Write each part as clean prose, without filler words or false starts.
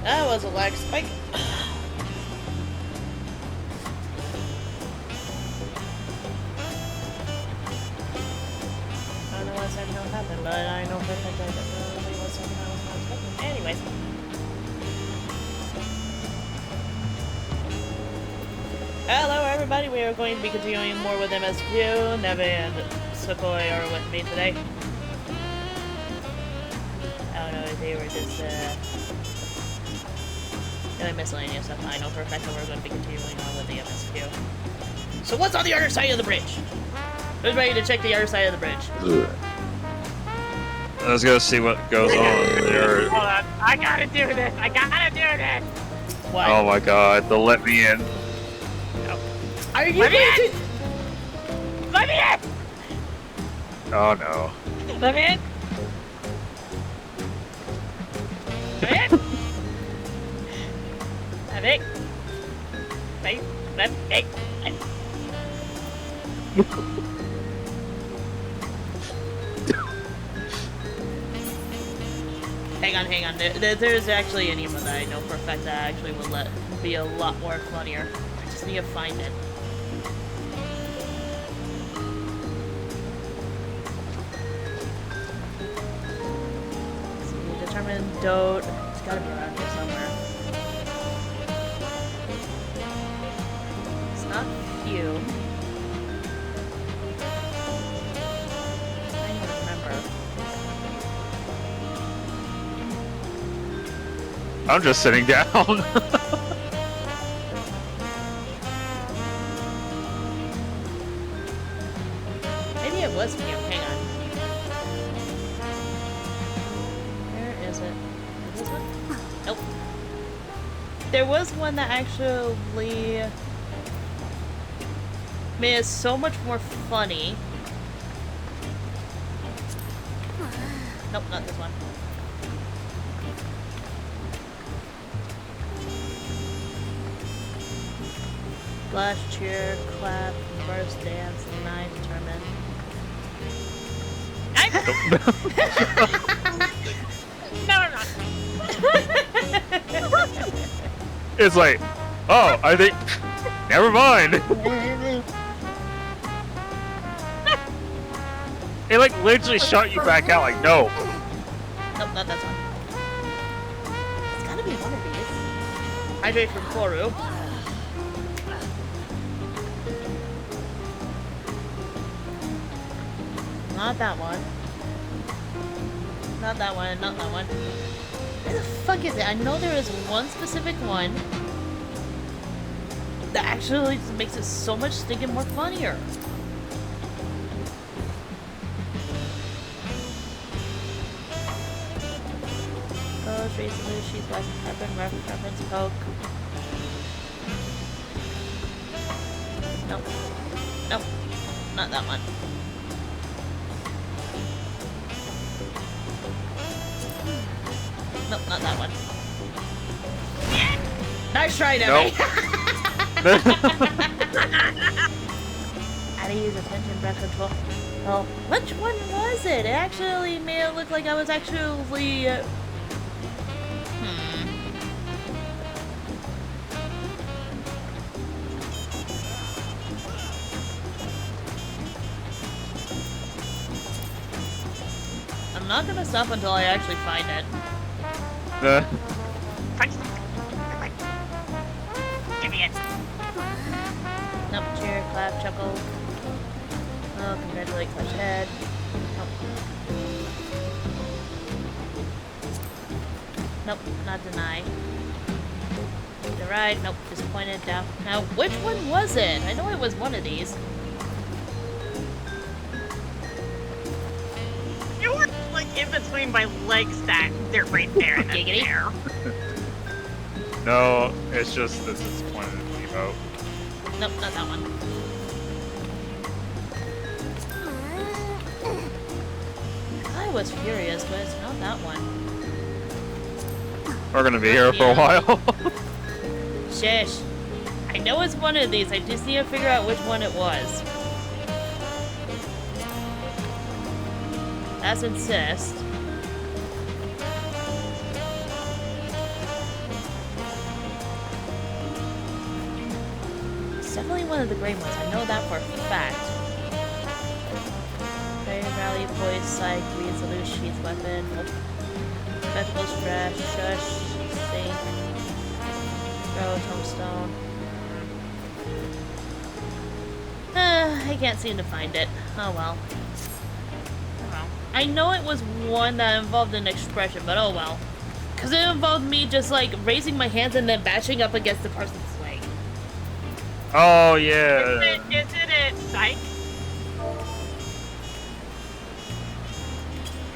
That was a lag spike. I don't know what second how it happened, but I know for a fact that definitely was something I was not expecting. Anyways. Hello everybody, we are going to be continuing more with MSQ. Neve and Sukoi are with me today. I don't know if they were just doing miscellaneous stuff. I know for a fact that we're going to be continuing on with the MSQ. So what's on the other side of the bridge? Who's ready to check the other side of the bridge? Let's go see what goes on there. Hold on, I gotta do this! I gotta do this! What? Oh my god, they'll let me in. No. Are you Let me going in! Let me in! Oh no. Let me in! Let me in! Let me in! Let me in! Hang on. There's actually an emo that I know for a fact that actually will be a lot more funnier. I just need to find it. See, determine dote. It's gotta be around here somewhere. It's not few. I don't remember. I'm just sitting down. Maybe it was few. Hang on. Where is it? This one? Nope. There was one that actually made it so much more funny. Nope, not this one. Flash, cheer, clap, burst, dance, nine, determine. No, I'm not. It's like, oh, I think, never mind. It like literally shot you back out like, no. Nope, not that one. It's gotta be one of these. Hydrate from Koru. Not that one. Not that one, not that one. Where the fuck is it? I know there is one specific one that actually just makes it so much stinking more funnier. Goes recently, she's like reference poke. Nope. Nope. Not that one. Nope, not that one. Nice try, Debbie! Nope. How to use attention breath control. Well, which one was it? It actually made it look like I was actually... I'm not gonna stop until I actually find it. Give me it. Nope, cheer, clap, chuckle. Oh, congratulate, clutch head. Nope. Nope, not deny. Deride, nope, disappointed, down. Now, which one was it? I know it was one of these. You were like in between my legs that they're right there and then Giggity. there. No, it's just this is one of the emote. Nope, not that one. I was furious, but it's not that one. We're gonna be here for a while. Shush. I know it's one of these, I just need to figure out which one it was. That's insist. definitely one of the gray ones. I know that for a fact. Fairy Valley, Poise, Psych, Reed, Salute, Sheath, Weapon, Spectacles, Trash, Shush, Sink, Throw, Tombstone. I can't seem to find it. Oh well. I know it was one that involved an expression, but oh well. Because it involved me just like raising my hands and then bashing up against the person's leg. Oh, yeah. Isn't it? Psych?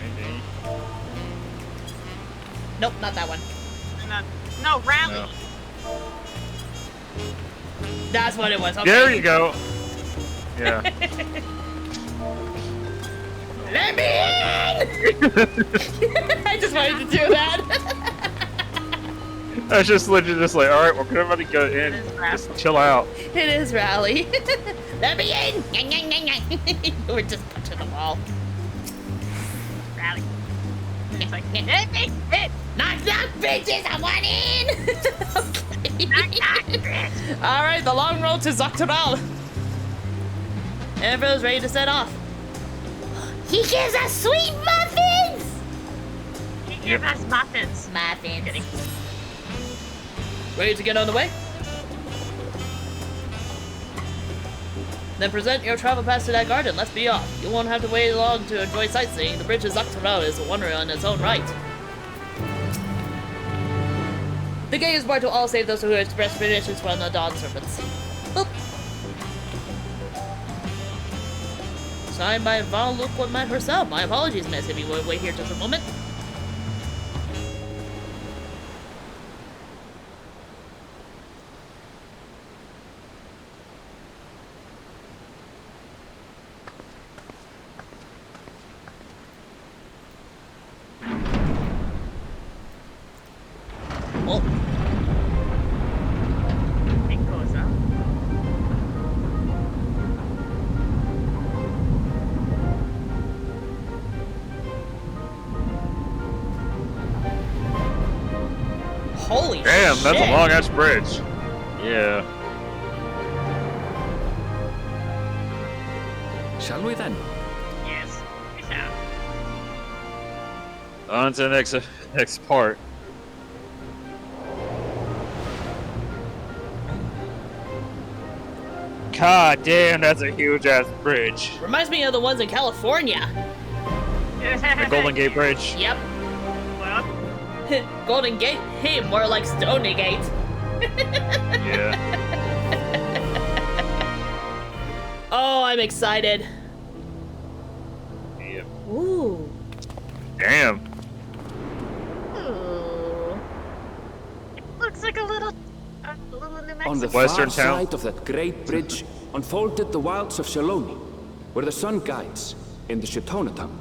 Maybe. Nope, not that one. No, Rally. No. That's what it was. Okay. There you go. Yeah. Let me in! I just wanted to do that. I was just literally just like, alright, we're gonna go in. Just chill out. It is Rally. Let me in! We're just punching the wall. Rally. It's like, Knock, knock, bitches! I want in! Okay. knock, knock, bitch. Alright, the long road to Dawntrail. Erinville is ready to set off. He gives us sweet muffins! He gives us muffins. Muffins. Kidding. Ready to get on the way? Then present your travel pass to that garden. Let's be off. You won't have to wait long to enjoy sightseeing. The bridge of Dawntrail is a wonder in its own right. The gate is barred to all save those who express traditions from the Dawn Serpents. Boop. Signed by VanillatheNeko herself. My apologies, miss, if you would wait here just a moment. Oh. It goes up. Holy Damn, shit. that's a long ass bridge. Yeah. Shall we then? Yes. We shall. On to the next part. God damn, that's a huge ass bridge. Reminds me of the ones in California. The Golden Gate Bridge. Yep. Well, Golden Gate? Hey, more like Stony Gate. Yeah. Oh, I'm excited. Yep. Ooh. Damn. ooh. Looks like a little New Mexico. On the Western far town. side of that great bridge unfolded the wilds of Shalooni, where the sun guides in the Shitona town.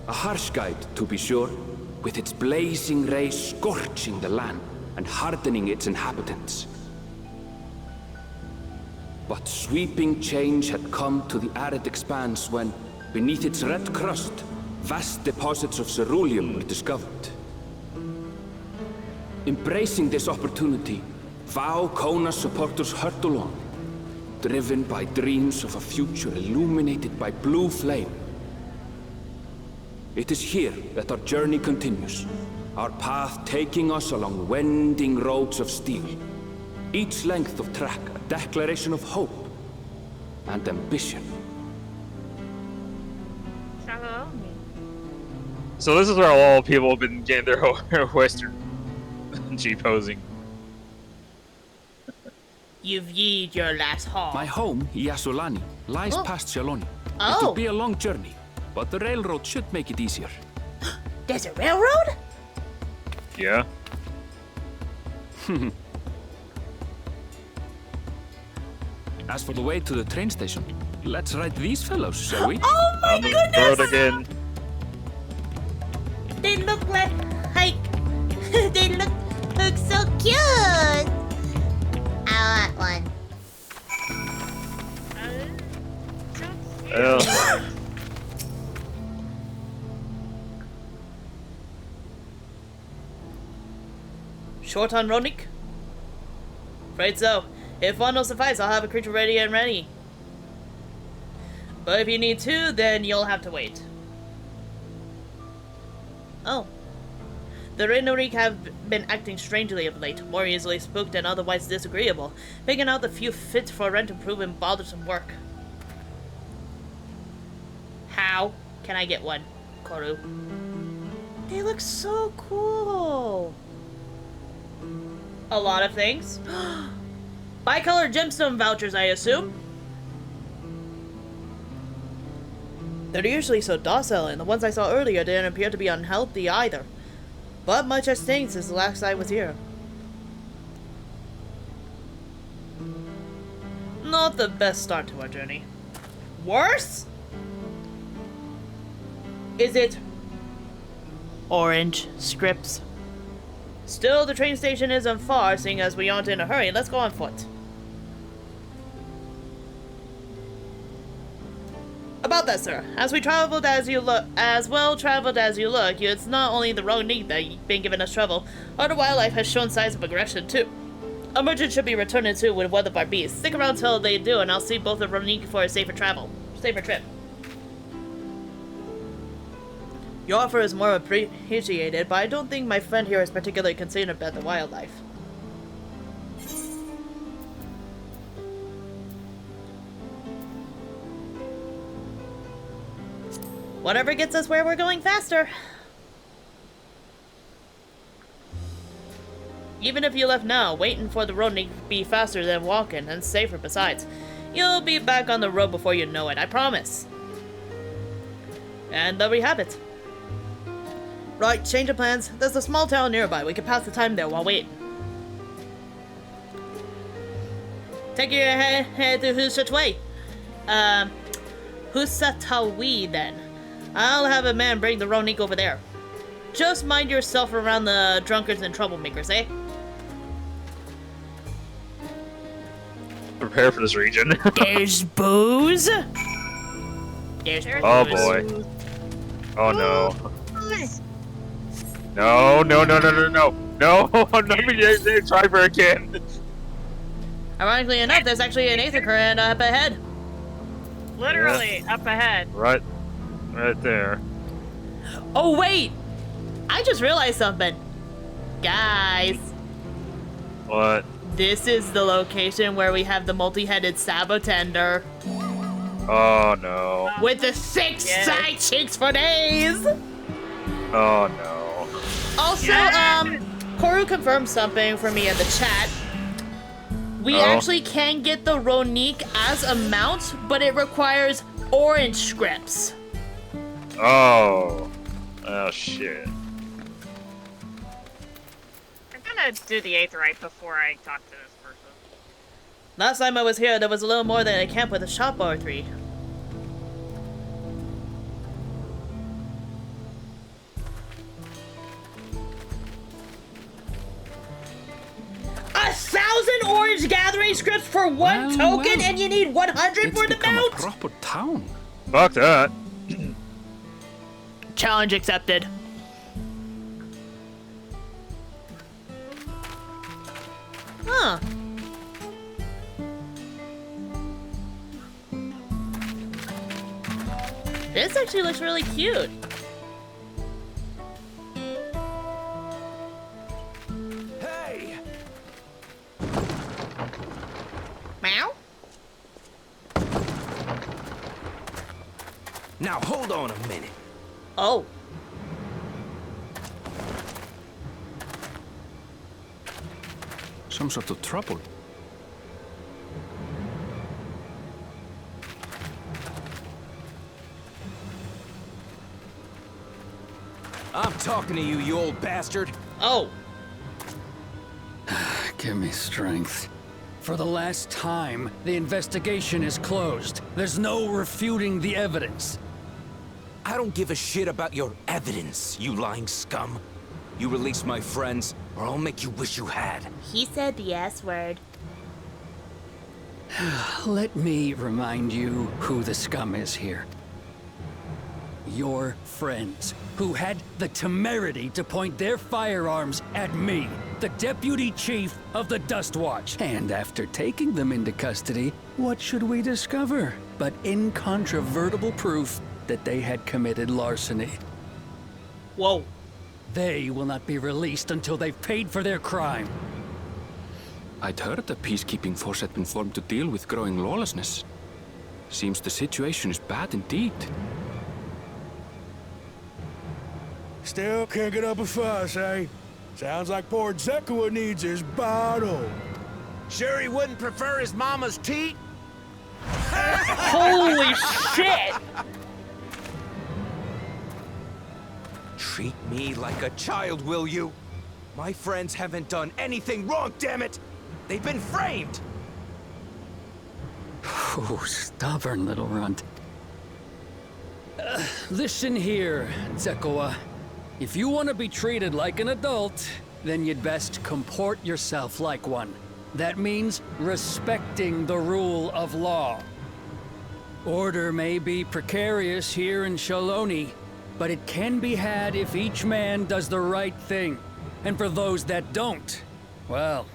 A harsh guide, to be sure, with its blazing rays scorching the land and hardening its inhabitants. But sweeping change had come to the arid expanse when, beneath its red crust, vast deposits of ceruleum were discovered. Embracing this opportunity, Vau Kona supporters hurtle on, driven by dreams of a future illuminated by blue flame. It is here that our journey continues, our path taking us along winding roads of steel. Each length of track a declaration of hope and ambition. Shalooni. So this is where all people have been getting their Western G-posing. You've yeed your last haul. My home, Yasulani, lies Oh. past Shalooni. It Oh. would be a long journey, but the railroad should make it easier. There's a railroad? Yeah. As for the way to the train station, let's ride these fellows, shall we? Oh my On the road goodness! again. They look like they look so cute. I want one. So cute. Well, Short on Ronik? Afraid so. If one will suffice, I'll have a creature ready. But if you need two, then you'll have to wait. Oh. The Erinville have been acting strangely of late, more easily spooked and otherwise disagreeable. Picking out the few fit for rent and proven bothersome work. How can I get one, Koru? They look so cool. A lot of things. Bicolor gemstone vouchers, I assume. They're usually so docile, and the ones I saw earlier didn't appear to be unhealthy either. But much has changed since the last I was here. Not the best start to our journey. Worse? Is it orange scripts? Still, the train station isn't far, seeing as we aren't in a hurry. Let's go on foot. About that, sir. As well traveled as you look, it's not only the Ronik that you've been giving us trouble. Other wildlife has shown signs of aggression too. A merchant should be returning soon with one of our beasts. Stick around till they do, and I'll see both of Ronik for a safer trip. Your offer is more appreciated, but I don't think my friend here is particularly concerned about the wildlife. Whatever gets us where we're going faster. Even if you left now, waiting for the road to be faster than walking, and safer besides. You'll be back on the road before you know it, I promise. And there we have it. Right, change of plans. There's a small town nearby. We can pass the time there while waiting. Take your head to Husatway. Husatawi then. I'll have a man bring the Ronik over there. Just mind yourself around the drunkards and troublemakers, eh? Prepare for this region. There's booze. There's booze. Oh boy. Oh no. No. No, let me try for again. Ironically enough, there's actually an Aether current up ahead. Literally up ahead. Right there. Oh wait! I just realized something. Guys. What? This is the location where we have the multi-headed sabotender. Oh no. With the 6 side chicks for days! Oh no. Also, Koru confirmed something for me in the chat. We actually can get the Ronik as a mount, but it requires orange scripts. Oh shit. I'm gonna do the Aether right before I talk to this person. Last time I was here, there was a little more than a camp with a shop or 3. Orange gathering scripts for one token, and you need 100 for the mount? It's become a proper town. Fuck that. Challenge accepted. Huh. This actually looks really cute. Hey! Meow? Now hold on a minute. Oh. Some sort of trouble. I'm talking to you, you old bastard. Oh. Give me strength. For the last time, the investigation is closed. There's no refuting the evidence. I don't give a shit about your evidence, you lying scum. You release my friends, or I'll make you wish you had. He said the S word. Let me remind you who the scum is here. Your friends, who had the temerity to point their firearms at me. the deputy chief of the Dust Watch. And after taking them into custody, what should we discover but incontrovertible proof that they had committed larceny? Whoa. They will not be released until they've paid for their crime. I'd heard the peacekeeping force had been formed to deal with growing lawlessness. Seems the situation is bad indeed. Still can't get up a fuss, eh? Sounds like poor Zekua needs his bottle. Sure he wouldn't prefer his mama's tea? Holy shit! Treat me like a child, will you? My friends haven't done anything wrong, damn it! They've been framed! Oh, stubborn little runt. Listen here, Zekua. If you want to be treated like an adult, then you'd best comport yourself like one. That means respecting the rule of law. Order may be precarious here in Shalooni, but it can be had if each man does the right thing. And for those that don't, well,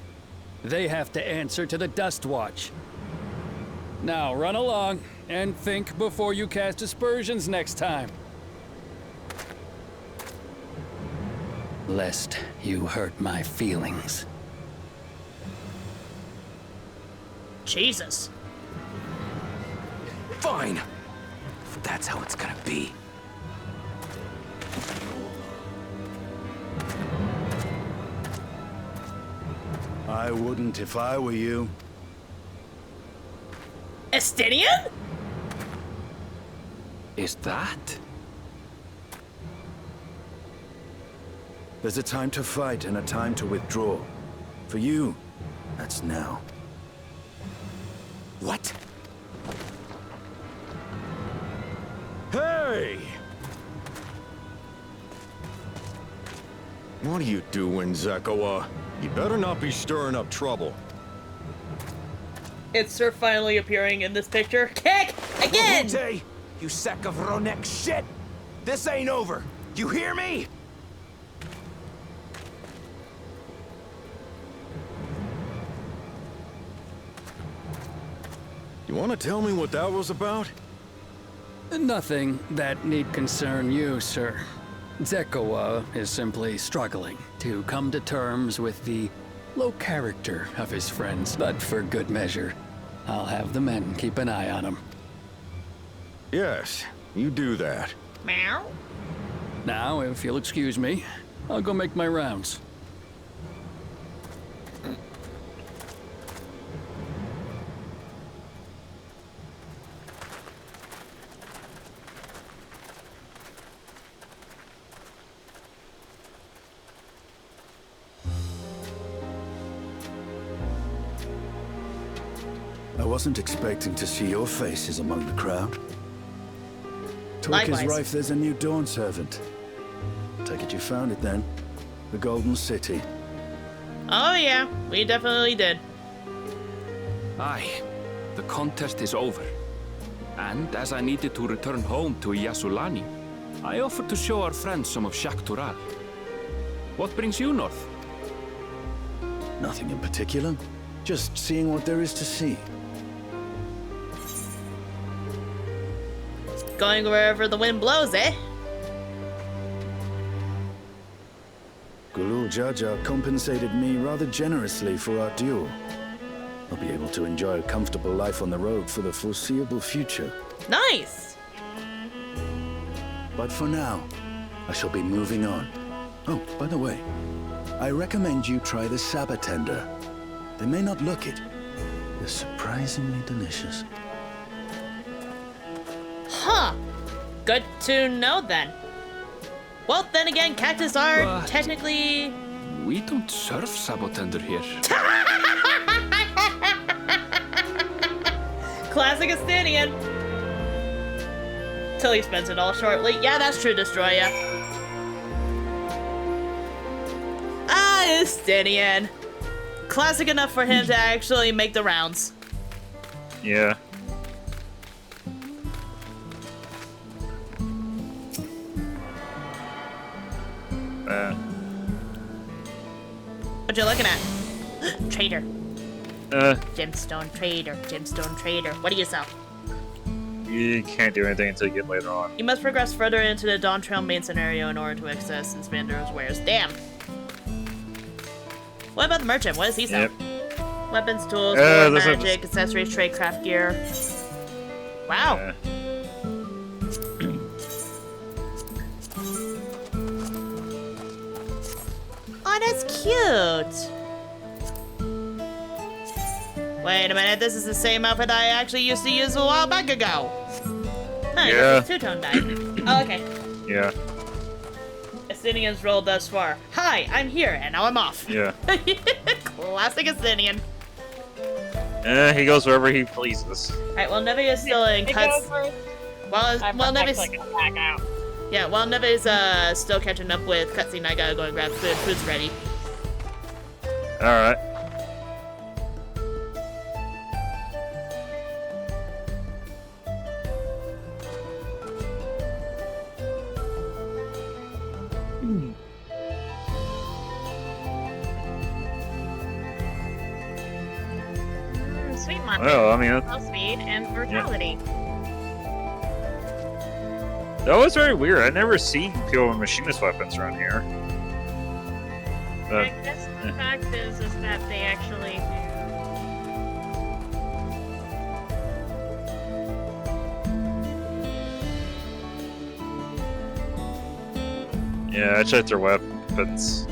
they have to answer to the Dust Watch. Now run along and think before you cast aspersions next time. Lest you hurt my feelings. Jesus. Fine! That's how it's gonna be. I wouldn't if I were you. Estinian? Is that? There's a time to fight and a time to withdraw. For you, that's now. What? Hey! What are you doing, Zekua? You better not be stirring up trouble. It's Sir finally appearing in this picture. Kick! Again! Hey, you sack of Ronek shit! This ain't over! You hear me? You want to tell me what that was about? Nothing that need concern you, sir. Zekua is simply struggling to come to terms with the low character of his friends, but for good measure, I'll have the men keep an eye on him. Yes, you do that. Meow. Now, if you'll excuse me, I'll go make my rounds. I wasn't expecting to see your faces among the crowd. Talk is Likewise. rife, there's a new Dawn servant. Take it you found it then. The Golden City. Oh yeah, we definitely did. Aye, the contest is over. And as I needed to return home to Yasulani, I offered to show our friends some of Shaktural. What brings you north? Nothing in particular. Just seeing what there is to see. Going wherever the wind blows, eh? Gulul Jaja compensated me rather generously for our duel. I'll be able to enjoy a comfortable life on the road for the foreseeable future. Nice! But for now, I shall be moving on. Oh, by the way, I recommend you try the Sabatender. They may not look it. They're surprisingly delicious. Huh. Good to know then. Well, then again, cactus are But- technically... We don't serve Sabotender here. Classic Estinian. Till he spends it all shortly. Yeah, that's true, Destroya. Ah, Estinian. Classic enough for him to actually make the rounds. Yeah. What you looking at? Trader. Uh, Gemstone trader. Gemstone trader. What do you sell? you can't do anything until you get later on. You must progress further into the Dawntrail main scenario in order to access its vendor's wares. Damn. What about the merchant? What does he sell? Yep. Weapons, tools, this is- magic, accessories, trade, craft gear. Wow. Yeah. Oh, that's cute. Wait a minute, this is the same outfit I actually used to use a while back ago. Huh, Yeah. this is two-tone dye. Oh, okay. Yeah. Estinian's roll thus far. Hi, I'm here, and now I'm off. Yeah. Classic Estinian. He goes wherever he pleases. Alright, well, Neve is still in cuts. While Neve's... back out. Yeah, while Neve's still catching up with cutscene, I gotta go and grab food. Food's ready. Alright. Sweet monster. Well, I mean, Spell speed and brutality. that was very weird. I never seen people with machinist weapons around here. I guess the fact is that they actually Yeah, I checked their weapons.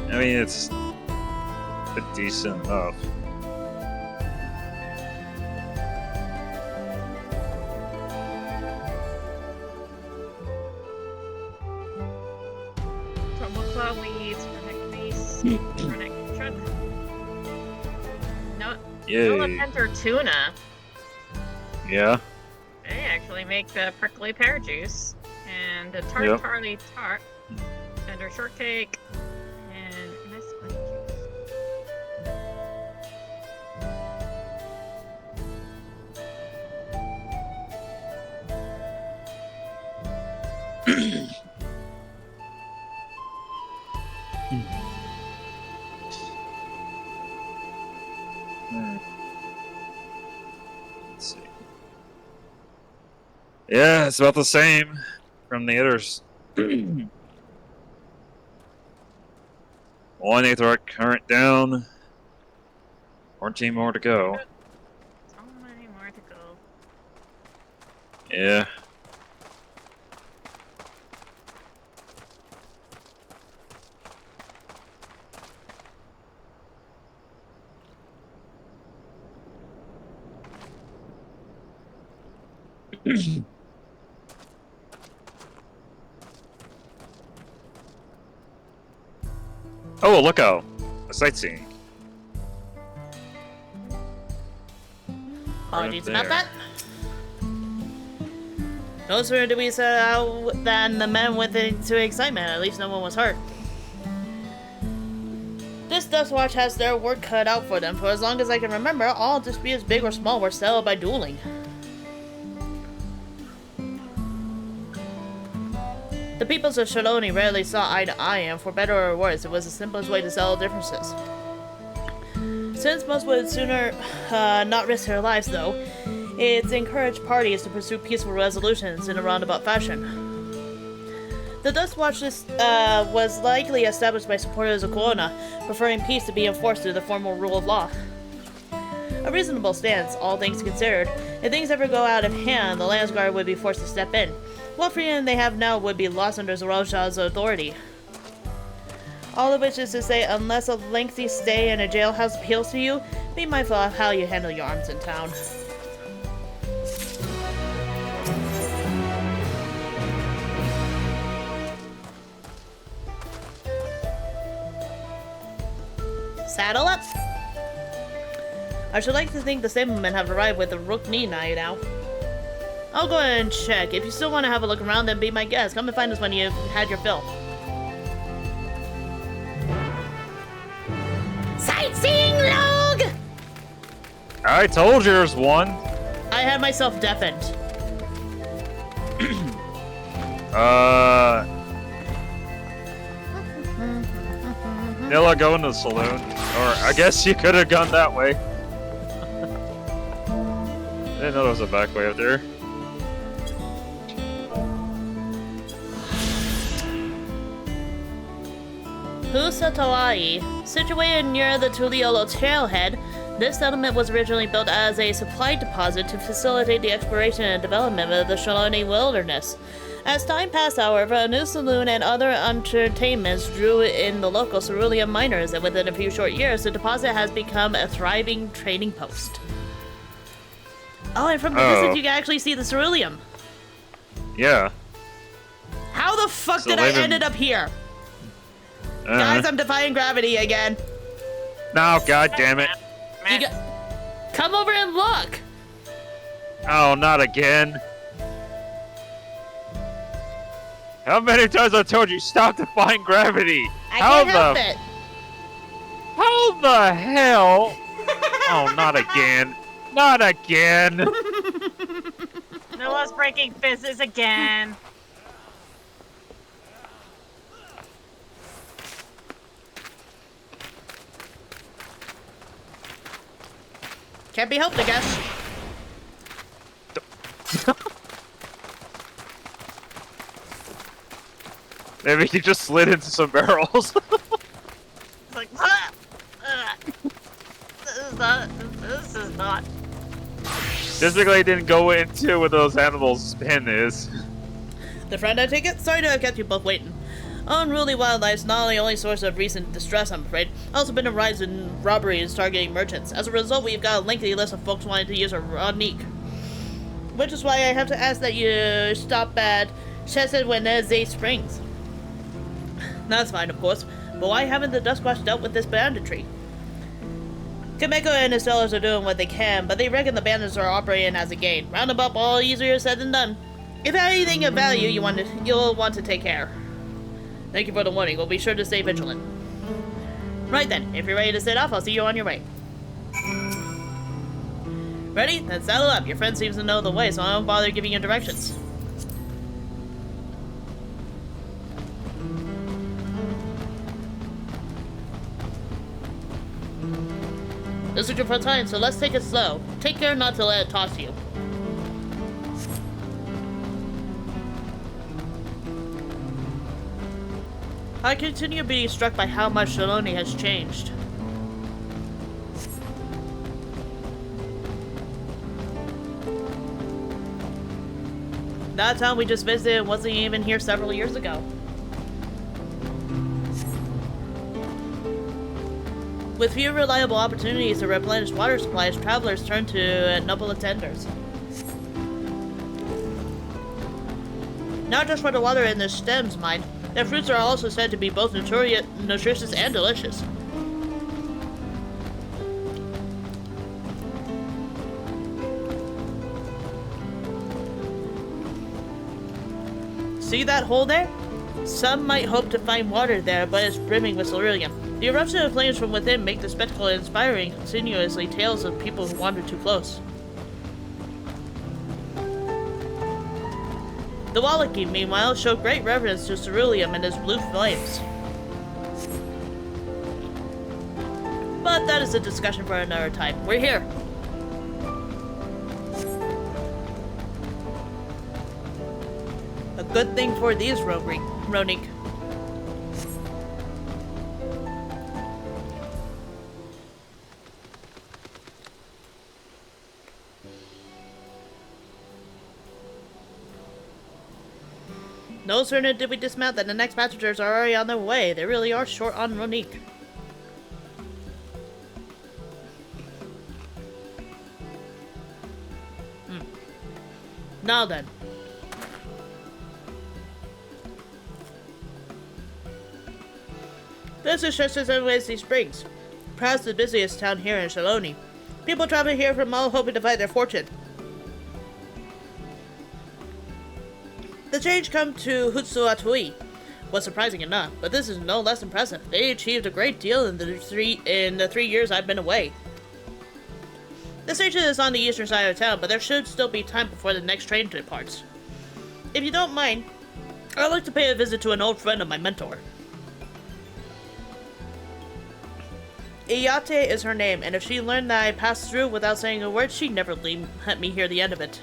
I mean, it's decent enough. Trouble claw weeds, runic base, runic truck. No, Yay. Penter tuna. Yeah. They actually make the prickly pear juice and a tart Yep. tarly tart, tender shortcake, and MSQ juice. Let's see. Yeah, it's about the same from the others. One Aether current down. 14 more to go. So many more to go. Yeah. Oh, a lookout. A sightseeing. Apologies Right about that. No sooner did we set out than the men went into excitement. At least no one was hurt. This Dust Watch has their work cut out for them. For as long as I can remember, all disputes, big or small, were settled by dueling. The peoples of Shalooni rarely saw eye to eye, and for better or worse, it was the simplest way to settle differences. Since most would sooner not risk their lives, though, it's encouraged parties to pursue peaceful resolutions in a roundabout fashion. The Dust Watch was likely established by supporters of Corona, preferring peace to be enforced through the formal rule of law. A reasonable stance, all things considered. If things ever go out of hand, the Landsguard would be forced to step in. What freedom they have now would be lost under Zoroj's authority. All of which is to say, unless a lengthy stay in a jailhouse appeals to you, be mindful of how you handle your arms in town. Saddle up! I should like to think the stablemen have arrived with the Rukni now. I'll go ahead and check. If you still want to have a look around, then be my guest. Come and find us when you've had your fill. Sightseeing log! I told you there's one. I had myself deafened. Nilla, go in the saloon. Or I guess you could have gone that way. I didn't know there was a back way up there. Husatawai, situated near the Tuliolo trailhead, this settlement was originally built as a supply deposit to facilitate the exploration and development of the Shalooni wilderness. As time passed, however, a new saloon and other entertainments drew in the local cerulean miners, and within a few short years, the deposit has become a thriving trading post. Oh, and from the distance, you can actually see the ceruleum. Yeah. How the fuck So did I they've ended up here? Uh-huh. Guys, I'm defying gravity again. No, god damn it. Come over and look. Oh, not again. How many times I told you stop defying gravity? I can't help it. How the hell? Oh, not again. Not again. Noah's breaking fizzes again. Can't be helped, I guess. Maybe he just slid into some barrels. It's like, this is not. Typically, didn't go into where those animals' spin is. The friend, I take it? Sorry to have kept you both waiting. Unruly wildlife's not the only source of recent distress, I'm afraid. Also been a rise in robberies targeting merchants. As a result, we've got a lengthy list of folks wanting to use a Ronique. Which is why I have to ask that you stop at Chesapeake Springs. That's fine, of course, but why haven't the Duskwatch dealt with this banditry? Kameko and his sellers are doing what they can, but they reckon the bandits are operating as a game. Roundabout, all easier said than done. If anything of value you'll want to take care. Thank you for the warning. We'll be sure to stay vigilant. Right then, if you're ready to set off, I'll see you on your way. Ready? Then saddle up. Your friend seems to know the way, so I won't bother giving you directions. This is your first time, so let's take it slow. Take care not to let it toss you. I continue being struck by how much Shalooni has changed. That town we just visited wasn't even here several years ago. With few reliable opportunities to replenish water supplies, travelers turn to noble attenders. Not just for the water in their stems, mind. Their fruits are also said to be both nutritious and delicious. See that hole there? Some might hope to find water there, but it's brimming with ceruleum. The eruption of flames from within make the spectacle inspiring, continuously tales of people who wander too close. The Wallaki, meanwhile, show great reverence to ceruleum and its blue flames. But that is a discussion for another time. We're here. A good thing for these Ronique. No sooner did we dismount than the next passengers are already on their way. They really are short on Ronique. Now then. This is Chesapeake Springs, perhaps the busiest town here in Shalooni. People travel here from all hoping to find their fortune. The change come to Hutsuatui was surprising enough, but this is no less impressive. They achieved a great deal in the 3 years I've been away. The station is on the eastern side of town, but there should still be time before the next train departs. If you don't mind, I'd like to pay a visit to an old friend of my mentor. Iate is her name, and if she learned that I passed through without saying a word, she'd never let me hear the end of it.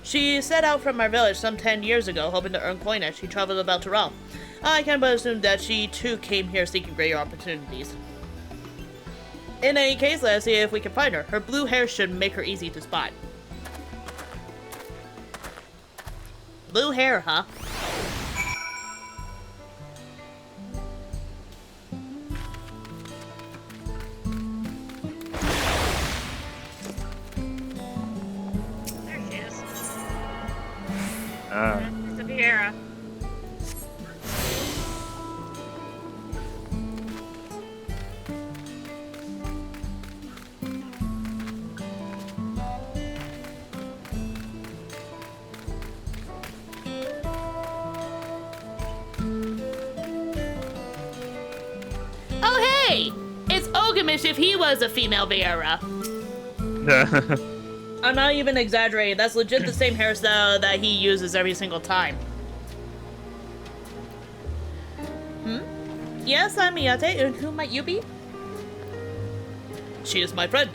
She set out from our village some 10 years ago, hoping to earn coin as she traveled about Dawntrail. I can but assume that she too came here seeking greater opportunities. In any case, let's see if we can find her. Her blue hair should make her easy to spot. Blue hair, huh? There she is. Ah. It's the Vieira. Oh hey! It's Ogamish if he was a female Vieira. I'm not even exaggerating. That's legit the same hairstyle that he uses every single time. Yes, I'm Iate, and who might you be? She is my friend.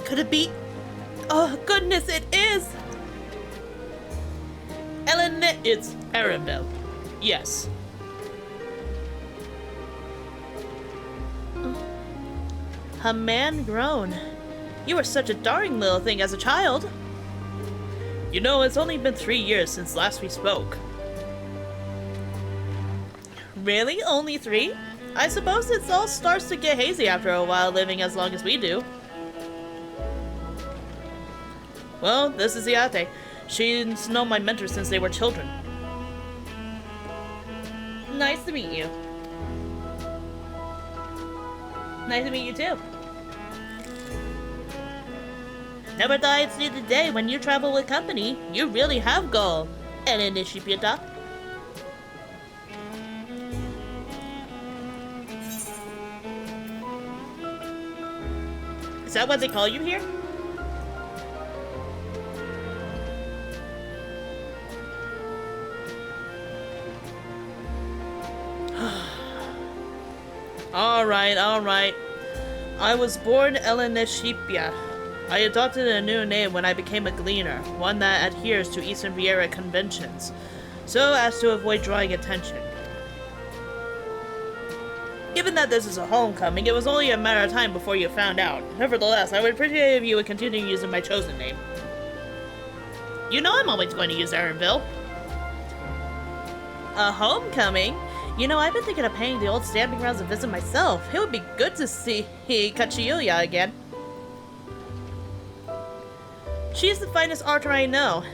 Could it be? Oh, goodness, it is! It's Erinville. Yes. A man grown. You were such a darling little thing as a child. You know, it's only been 3 years since last we spoke. Really? Only 3? I suppose it all starts to get hazy after a while living as long as we do. Well, this is Iate. She's known my mentor since they were children. Nice to meet you. Nice to meet you too. Never thought I'd see the day when you travel with company. You really have gold. Erinville. Is that what they call you here? Alright. I was born Erinville. I adopted a new name when I became a gleaner, one that adheres to Eastern Vieira conventions, so as to avoid drawing attention. Given that this is a homecoming, it was only a matter of time before you found out. Nevertheless, I would appreciate if you would continue using my chosen name. You know I'm always going to use Erinville. A homecoming? You know, I've been thinking of paying the old stamping grounds a visit myself. It would be good to see Kachiyuya again. She's the finest archer I know.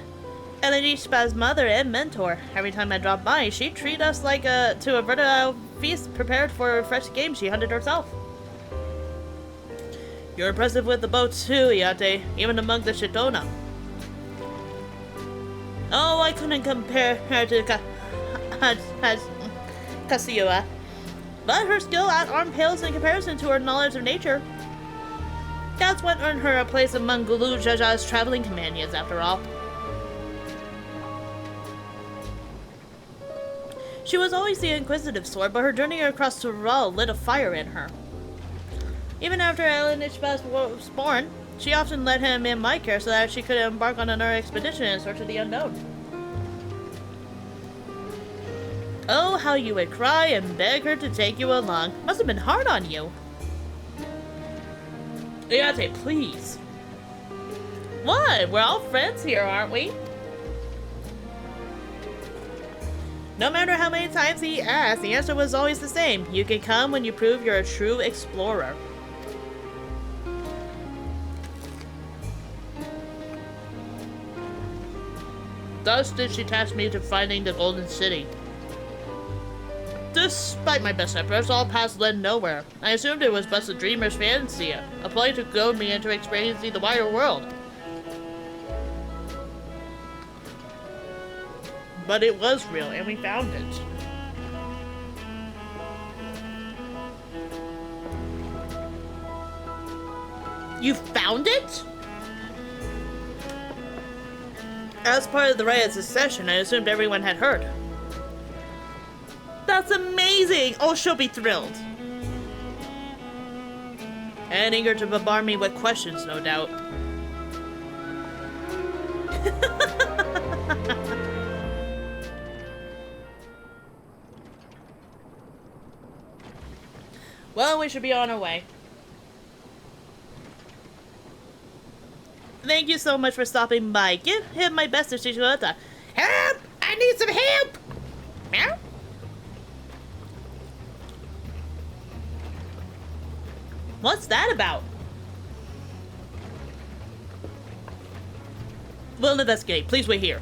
Elenishpa's mother and mentor. Every time I drop by, she'd treat us like to a veritable feast prepared for a fresh game she hunted herself. You're impressive with the bow too, Iate, even among the Shidona. Oh, I couldn't compare her to Kasiua, but her skill at arm pales in comparison to her knowledge of nature. That's what earned her a place among Gulu Jaja's traveling companions, after all. She was always the inquisitive sort, but her journey across Dawntrail lit a fire in her. Even after Elenishpa was born, she often let him in my care so that she could embark on another expedition in search of the unknown. Oh, how you would cry and beg her to take you along. Must have been hard on you. Iate, please. What? We're all friends here, aren't we? No matter how many times he asked, the answer was always the same. You can come when you prove you're a true explorer. Thus did she task me to finding the Golden City. Despite my best efforts, all paths led nowhere. I assumed it was but a dreamer's fancy, a play to goad me into experiencing the wider world. But it was real, and we found it. You found it? As part of the rite of succession, I assumed everyone had heard. That's amazing! Oh, she'll be thrilled. And eager to bombard me with questions, no doubt. Well, we should be on our way. Thank you so much for stopping by. Give him my best to Shalooni. Help! I need some help! Meow? What's that about? We'll investigate. Please wait here.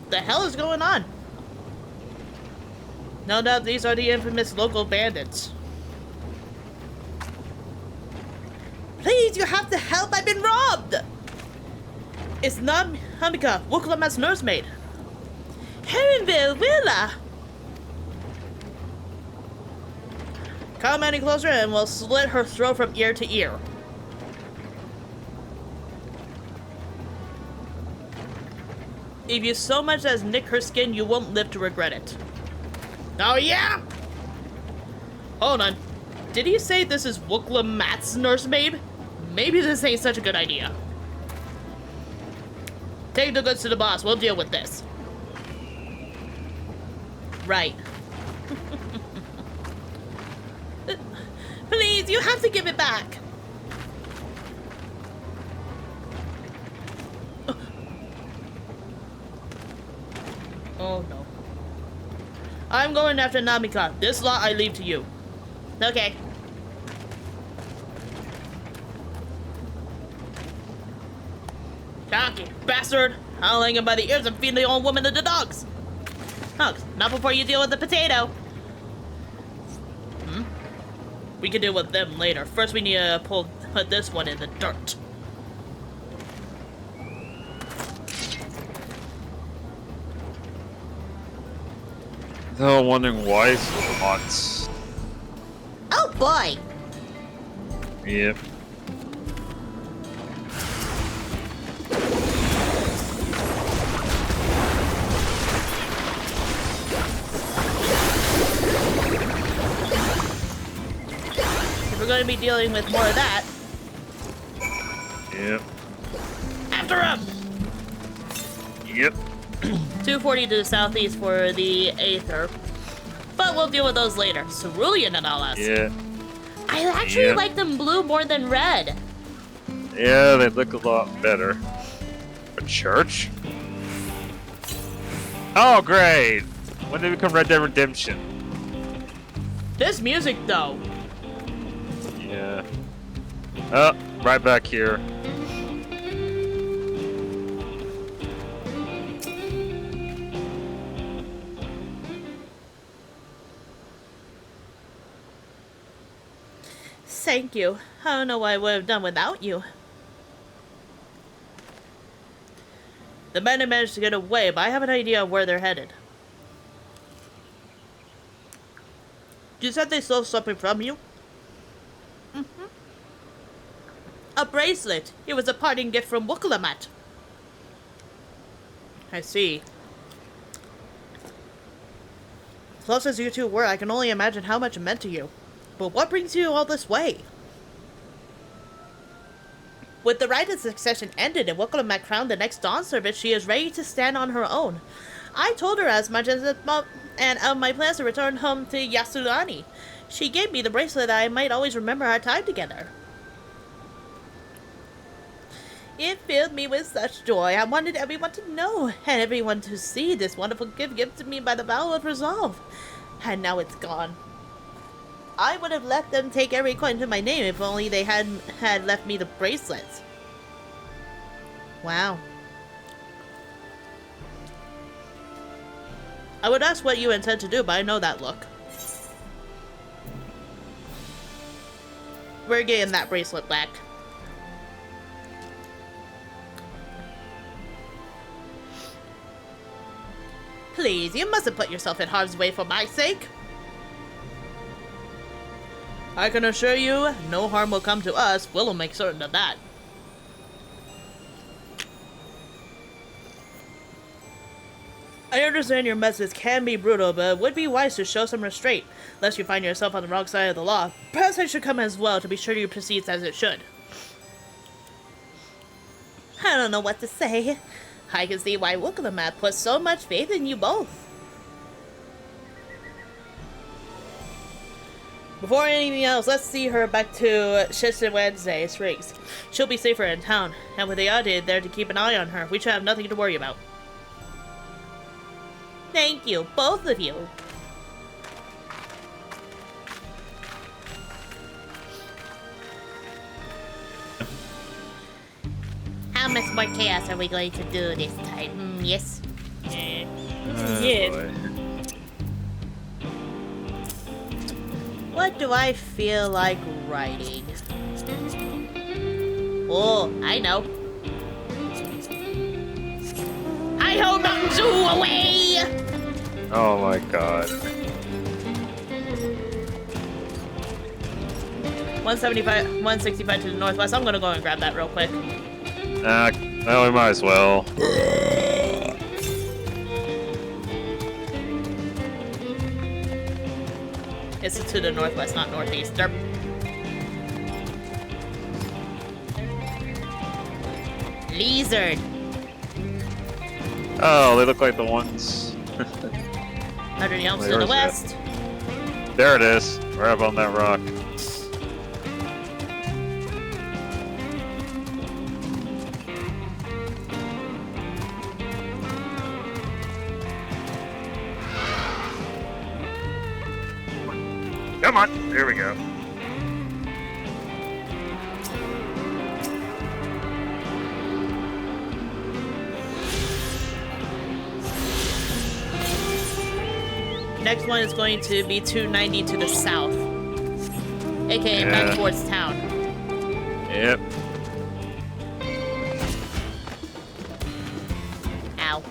The hell is going on? No doubt these are the infamous local bandits. Please, you have to help! I've been robbed! It's not Hamika, Wuklamat's nursemaid. Erinville, Willa! Come any closer and we'll slit her throat from ear to ear. If you so much as nick her skin, you won't live to regret it. Oh yeah? Hold on. Did he say this is Wuklamat's nursemaid? Maybe this ain't such a good idea. Take the goods to the boss. We'll deal with this. Right. Please, you have to give it back. Oh no. I'm going after Namika. This lot I leave to you. Okay. Cocky bastard! I'll hang him by the ears and feed the old woman to the dogs. Hugs, not before you deal with the potato. We can deal with them later. First we need to put this one in the dirt. They're wondering why so much. Oh boy! Yep. If we're going to be dealing with more of that. Yep. After him! Yep. 240 to the southeast for the Aether. But we'll deal with those later. Cerulean and all us. Yeah. I actually Yeah. like them blue more than red. Yeah, they look a lot better. A church? Oh, great! When did it become Red Dead Redemption? This music, though. Yeah. Oh, right back here. Thank you. I don't know what I would have done without you. The men have managed to get away, but I have an idea of where they're headed. You said they stole something from you? Mm-hmm. A bracelet. It was a parting gift from Wuklamat. I see. Close as you two were, I can only imagine how much it meant to you. But what brings you all this way? With the rite of succession ended and Wuklamat crowned the next dawn service, she is ready to stand on her own. I told her as much as and of my plans to return home to Shalooni. She gave me the bracelet that I might always remember our time together. It filled me with such joy. I wanted everyone to know and everyone to see this wonderful gift given to me by the vow of resolve. And now it's gone. I would have let them take every coin to my name if only they had left me the bracelets. Wow. I would ask what you intend to do, but I know that look. We're getting that bracelet back. Please, you mustn't put yourself in harm's way for my sake. I can assure you, no harm will come to us. We'll make certain of that. I understand your methods can be brutal, but it would be wise to show some restraint, lest you find yourself on the wrong side of the law. Perhaps I should come as well to be sure you proceed as it should. I don't know what to say. I can see why Wukalamat put so much faith in you both. Before anything else, let's see her back to Shisten Wednesday Springs. She'll be safer in town, and with the Audit there to keep an eye on her, we should have nothing to worry about. Thank you, both of you. How much more chaos are we going to do this time? Yes? Yes. Boy. What do I feel like writing? Oh, I know. I hold Mountain Dew away! Oh my god. 165 to the northwest. I'm gonna go and grab that real quick. Well, we might as well. It's to the northwest, not northeast. Derp. Lizard. Oh, they look like the ones. 100 Elms Wait, to the where's west. There it is. We're up on that rock. Come on. There we go. Next one is going to be 290 to the south. AKA back towards town. Yep. Ow.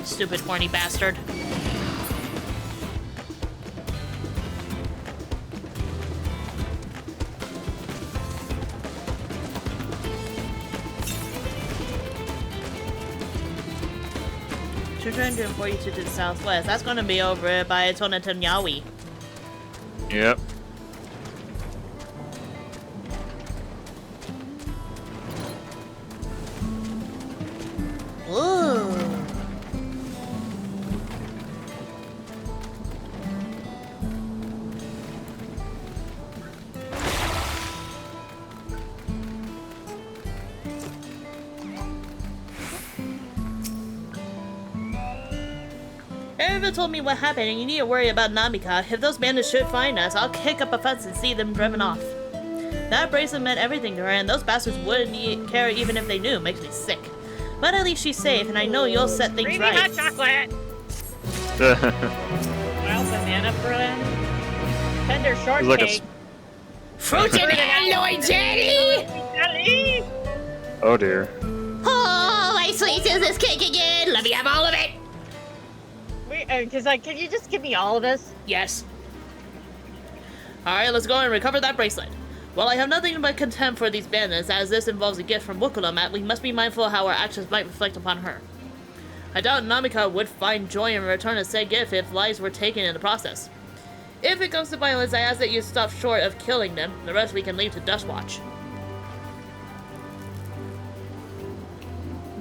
Stupid horny bastard. Two 242 to the southwest. That's gonna be over by Tonatanyawi. Yep. Ooh. Erinville told me what happened, and you need to worry about Namika. If those bandits should find us, I'll kick up a fuss and see them driven off. That bracelet meant everything to her, and those bastards wouldn't care even if they knew. Makes me sick. But at least she's safe, and I know you'll set things Creamy right. hot chocolate. Wild banana bread. Tender It's like a shortcake. Fruit and alloy jelly! Jelly. Oh dear. Oh, my sweet is this cake again! Let me have all of it! Wait, cause like, can you just give me all of this? Yes. Alright, let's go and recover that bracelet. While I have nothing but contempt for these bandits, as this involves a gift from Wukalamat, we must be mindful of how our actions might reflect upon her. I doubt Namika would find joy in return of said gift if lives were taken in the process. If it comes to violence, I ask that you stop short of killing them. The rest we can leave to Dustwatch.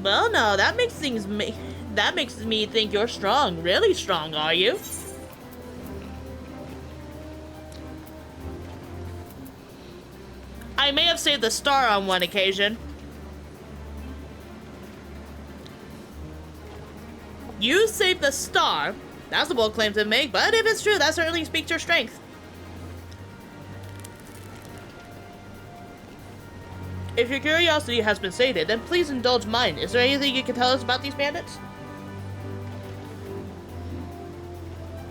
Well, no, that makes me think you're strong. Really strong, are you? I may have saved the star on one occasion. You saved the star. That's a bold claim to make, but if it's true, that certainly speaks your strength. If your curiosity has been sated, then please indulge mine. Is there anything you can tell us about these bandits?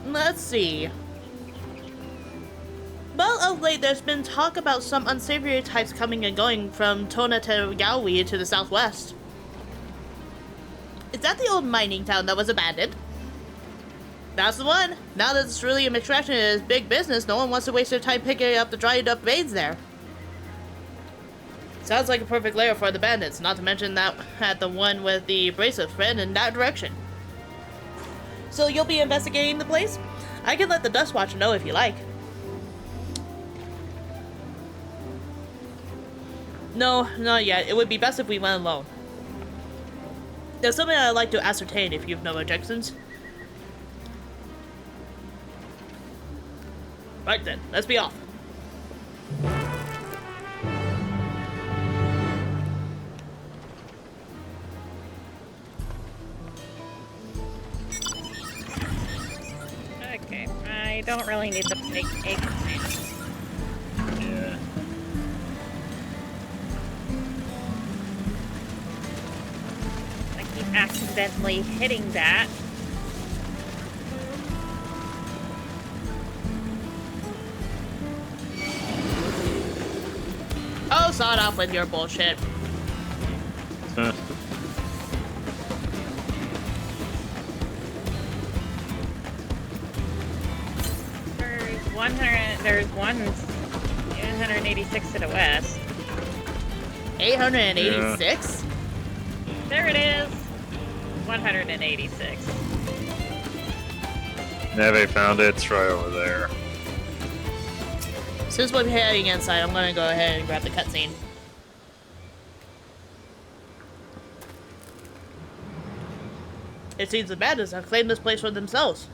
Let's see. But of late, there's been talk about some unsavory types coming and going from Tona to Yaoi to the southwest. Is that the old mining town that was abandoned? That's the one. Now that it's really an extraction and it's big business, no one wants to waste their time picking up the dried up veins there. Sounds like a perfect lair for the bandits, not to mention that had the one with the bracelet friend in that direction. So you'll be investigating the place? I can let the Dust Watch know if you like. No, not yet. It would be best if we went alone. There's something I'd like to ascertain if you've no objections. Right then, let's be off. Okay, I don't really need the big eggplant. Yeah. I keep accidentally hitting that. Oh, sod off with your bullshit. There's one 886 to the west. 886? There it is. 186. Neve found it. It's right over there. Since we're heading inside, I'm gonna go ahead and grab the cutscene. It seems the bandits have claimed this place for themselves.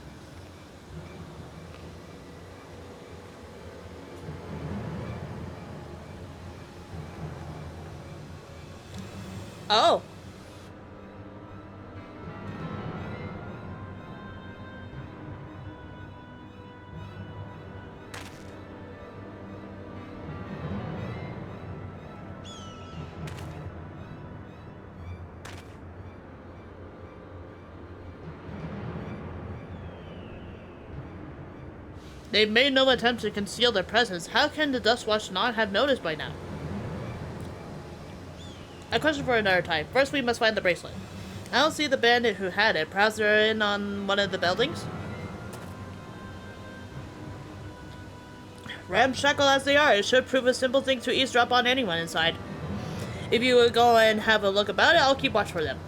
Oh. They've made no attempt to conceal their presence. How can the Dustwatch not have noticed by now? A question for another time. First, we must find the bracelet. I don't see the bandit who had it. Perhaps they're in on one of the buildings? Ramshackle as they are, it should prove a simple thing to eavesdrop on anyone inside. If you would go and have a look about it, I'll keep watch for them.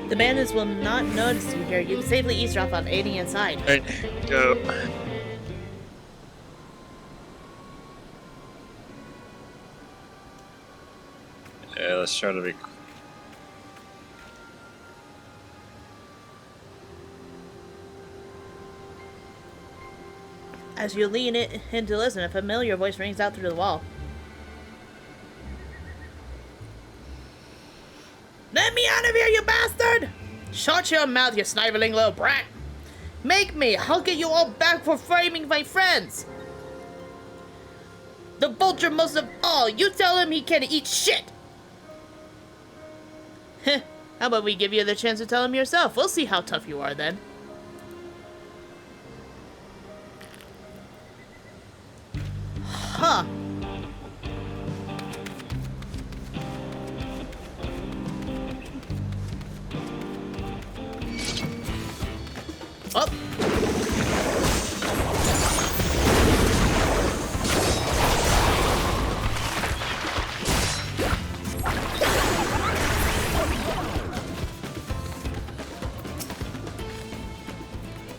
The bandits will not notice you here. You can safely eavesdrop on any inside. Alright, go. Yeah, let's try to be. As you lean in to listen, a familiar voice rings out through the wall. Let me out of here, you bastard! Shut your mouth, you sniveling little brat! Make me! I'll get you all back for framing my friends! The vulture most of all! You tell him he can eat shit! Heh, how about we give you the chance to tell him yourself? We'll see how tough you are then. Huh. Oh.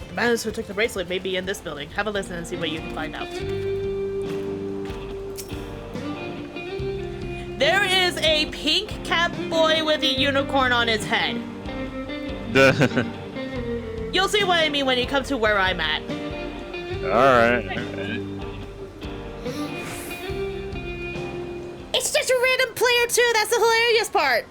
The bandits who took the bracelet may be in this building. Have a listen and see what you can find out. There is a pink cat boy with a unicorn on his head. You'll see what I mean when you come to where I'm at. Alright. It's just a random player too, that's the hilarious part.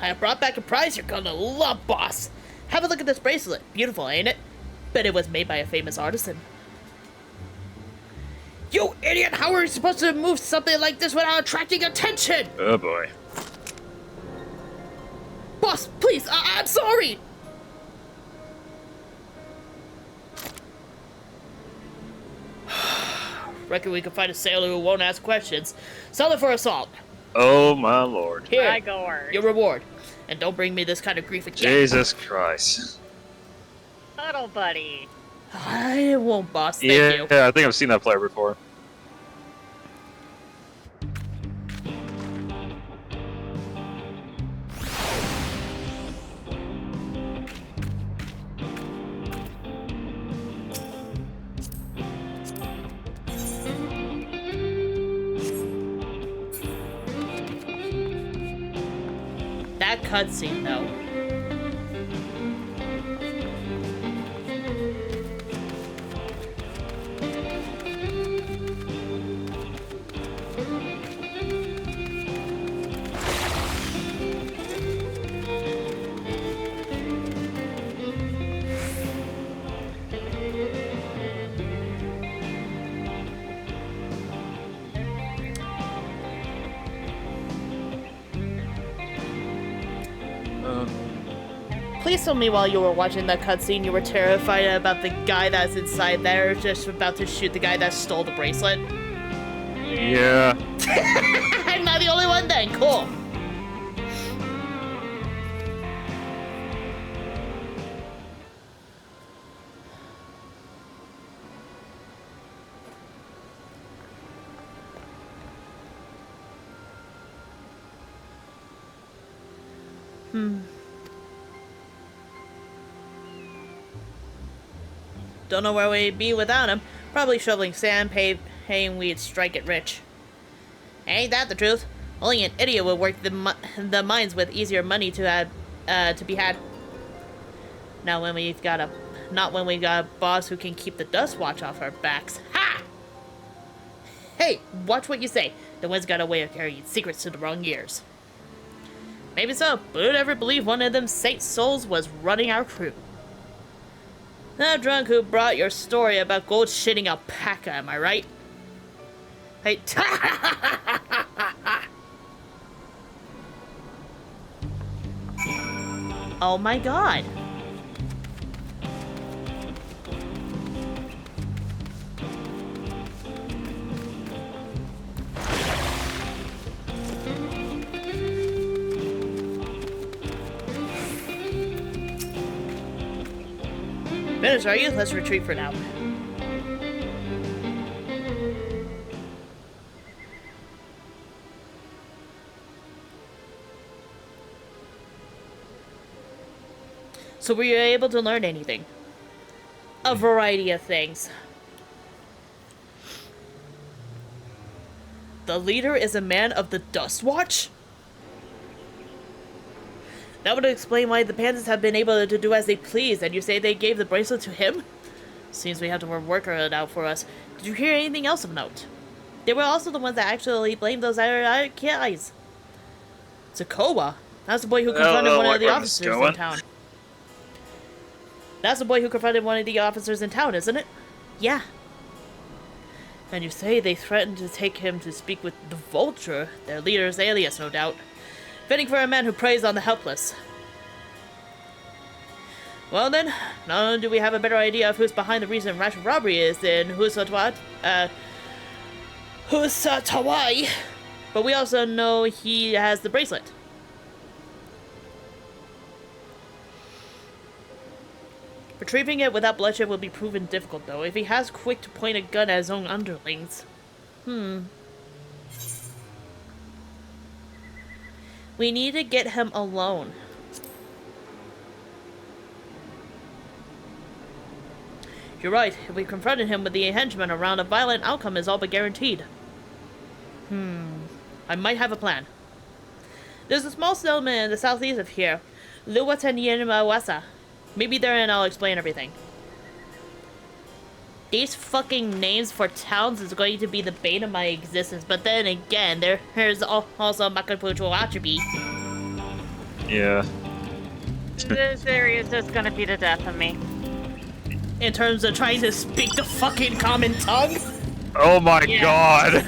I brought back a prize you're gonna love, boss. Have a look at this bracelet. Beautiful, ain't it? Bet it was made by a famous artisan. You idiot! How are you supposed to move something like this without attracting attention? Oh boy. Boss, please, I'm sorry! Reckon we can find a sailor who won't ask questions. Sell it for assault. Oh my lord. Here, My God. your reward. And don't bring me this kind of grief again. Jesus Christ. Huddle buddy. I won't, boss. Thank you. Yeah, I think I've seen that player before. That cutscene, though. Please tell me while you were watching that cutscene you were terrified about the guy that's inside there just about to shoot the guy that stole the bracelet. Yeah. I'm not the only one then. Cool. Don't know where we'd be without him. Probably shoveling sand, paying we'd strike it rich. Ain't that the truth? Only an idiot would work the mines with easier money to be had. Not when we've got a boss who can keep the dust watch off our backs. Ha! Hey, watch what you say. The wind's got a way of carrying secrets to the wrong ears. Maybe so, but who'd ever believe one of them saint souls was running our crew? That drunk who brought your story about gold shitting alpaca, am I right? Hey, oh my god. Finished, are you? Let's retreat for now. So were you able to learn anything? A variety of things. The leader is a man of the Dust Watch? That would explain why the bandits have been able to do as they please, and you say they gave the bracelet to him? Seems we have to work it out for us. Did you hear anything else of note? They were also the ones that actually blamed those other guys. Zakoa? That's the boy who confronted one of the officers in town. That's the boy who confronted one of the officers in town, isn't it? Yeah. And you say they threatened to take him to speak with the Vulture, their leader's alias, no doubt. Fitting for a man who preys on the helpless. Well then, not only do we have a better idea of who's behind the recent rash robbery is in Husatawai, but we also know he has the bracelet. Retrieving it without bloodshed will be proven difficult, though, if he has quick to point a gun at his own underlings. We need to get him alone. You're right. If we confronted him with the henchmen, a round of violent outcome is all but guaranteed. I might have a plan. There's a small settlement in the southeast of here. Luwatanyenmawasa. Maybe there and I'll explain everything. These fucking names for towns is going to be the bane of my existence, but then again, there's also Makapuchuachibi. Yeah. This area is just gonna be the death of me. In terms of trying to speak the fucking common tongue? Oh my god.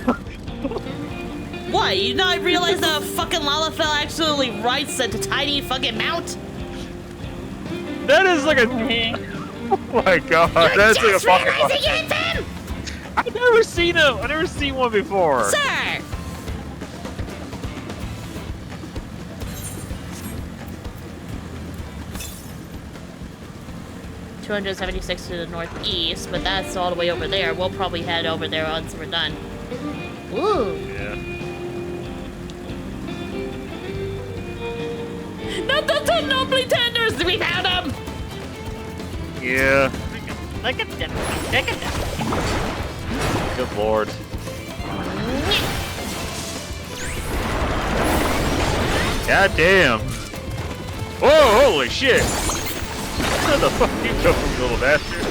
What? You not realize that fucking Lalafell actually rides a tiny fucking mount? That is like a. Oh my god. That's like a fucking. I've never seen him. I've never seen one before. Sir! $276 to the northeast, but that's all the way over there. We'll probably head over there once we're done. Ooh. Yeah. Not the two nobly tenders! We found them! Yeah. Look at them. Look at them. Good lord. God damn. Whoa, holy shit. Where the fuck you come from, little bastard?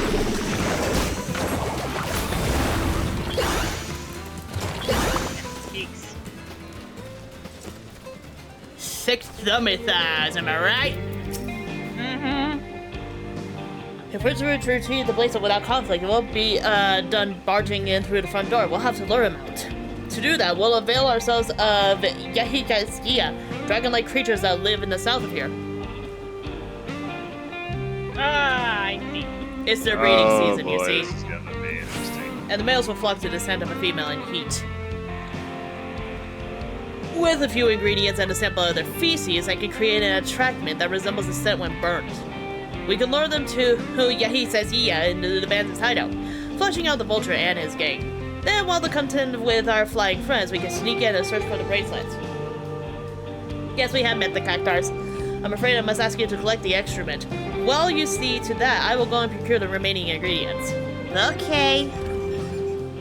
Cheeks. 6 dummy thighs, am I right? If we're to retreat the place without conflict, it won't be done barging in through the front door. We'll have to lure him out. To do that, we'll avail ourselves of Yahikaskia, dragon-like creatures that live in the south of here. Ah, I see. It's their breeding season, boy, you see. This is gonna be interesting. And the males will flock to the scent of a female in heat. With a few ingredients and a sample of their feces, I can create an attractment that resembles the scent when burned. We can lure them to Yahisasiya into the bandit's hideout, flushing out the vulture and his gang. Then, while they contend with our flying friends, we can sneak in and search for the bracelets. Yes, we have met the Cactars. I'm afraid I must ask you to collect the excrement. While you see to that, I will go and procure the remaining ingredients. Okay.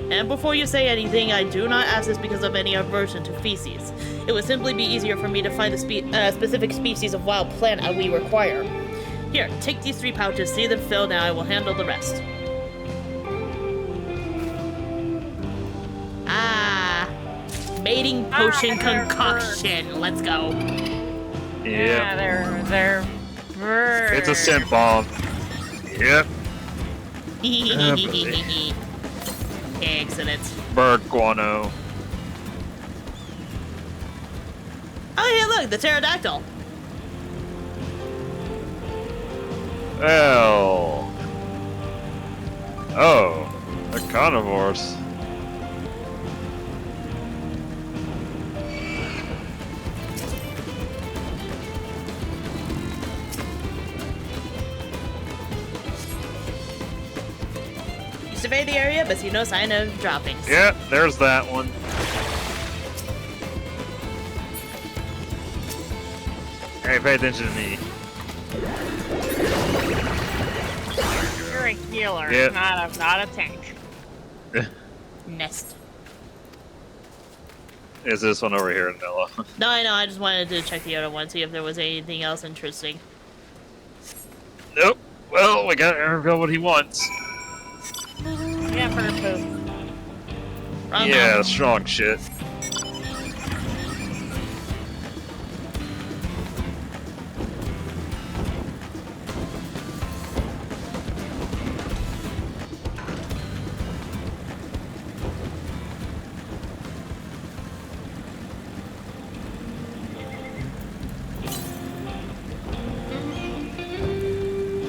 And before you say anything, I do not ask this because of any aversion to feces. It would simply be easier for me to find the specific species of wild plant we require. Here, take these 3 pouches, see them fill, now I will handle the rest. Ah, mating potion concoction, let's go. Yeah, they're It's a scent bomb. Yep. Excellent. Bird guano. Oh, hey, look, the pterodactyl. Well. Oh, they're carnivores. You survey the area, but see no sign of droppings. Yep, there's that one. Hey, pay attention to me. You're a healer, Yeah. not a tank. Nest. Is this one over here in Nilla? No, I know, I just wanted to check the other one, see if there was anything else interesting. Nope. Well, we got Erinville what he wants. Yeah, for poop. Yeah, strong shit.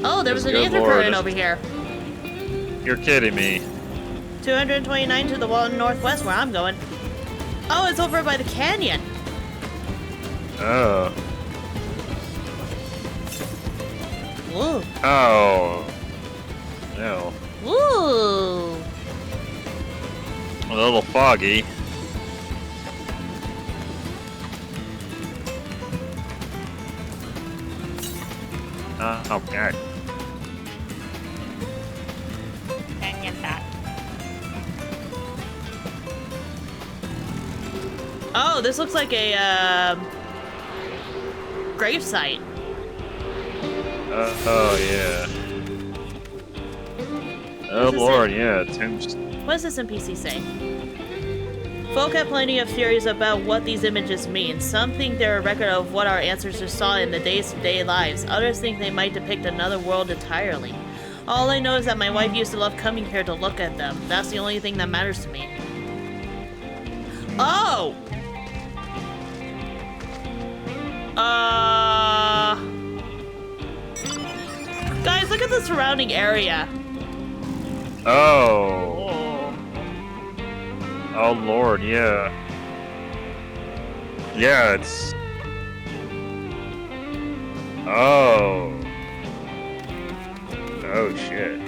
Oh, there was an Good Aether lord. current over here. You're kidding me. 229 to the wall northwest where I'm going. Oh, it's over by the canyon. Oh. Ooh. Oh. No. Ooh. A little foggy. Okay. And get that. Oh, this looks like a grave site. Oh yeah. Oh lord, yeah, tombs. What does this NPC say? Folk have plenty of theories about what these images mean. Some think they're a record of what our ancestors saw in the day-to-day lives. Others think they might depict another world entirely. All I know is that my wife used to love coming here to look at them. That's the only thing that matters to me. Oh! Guys, look at the surrounding area. Oh. Oh lord, yeah. Yeah, it's... Oh. Oh shit.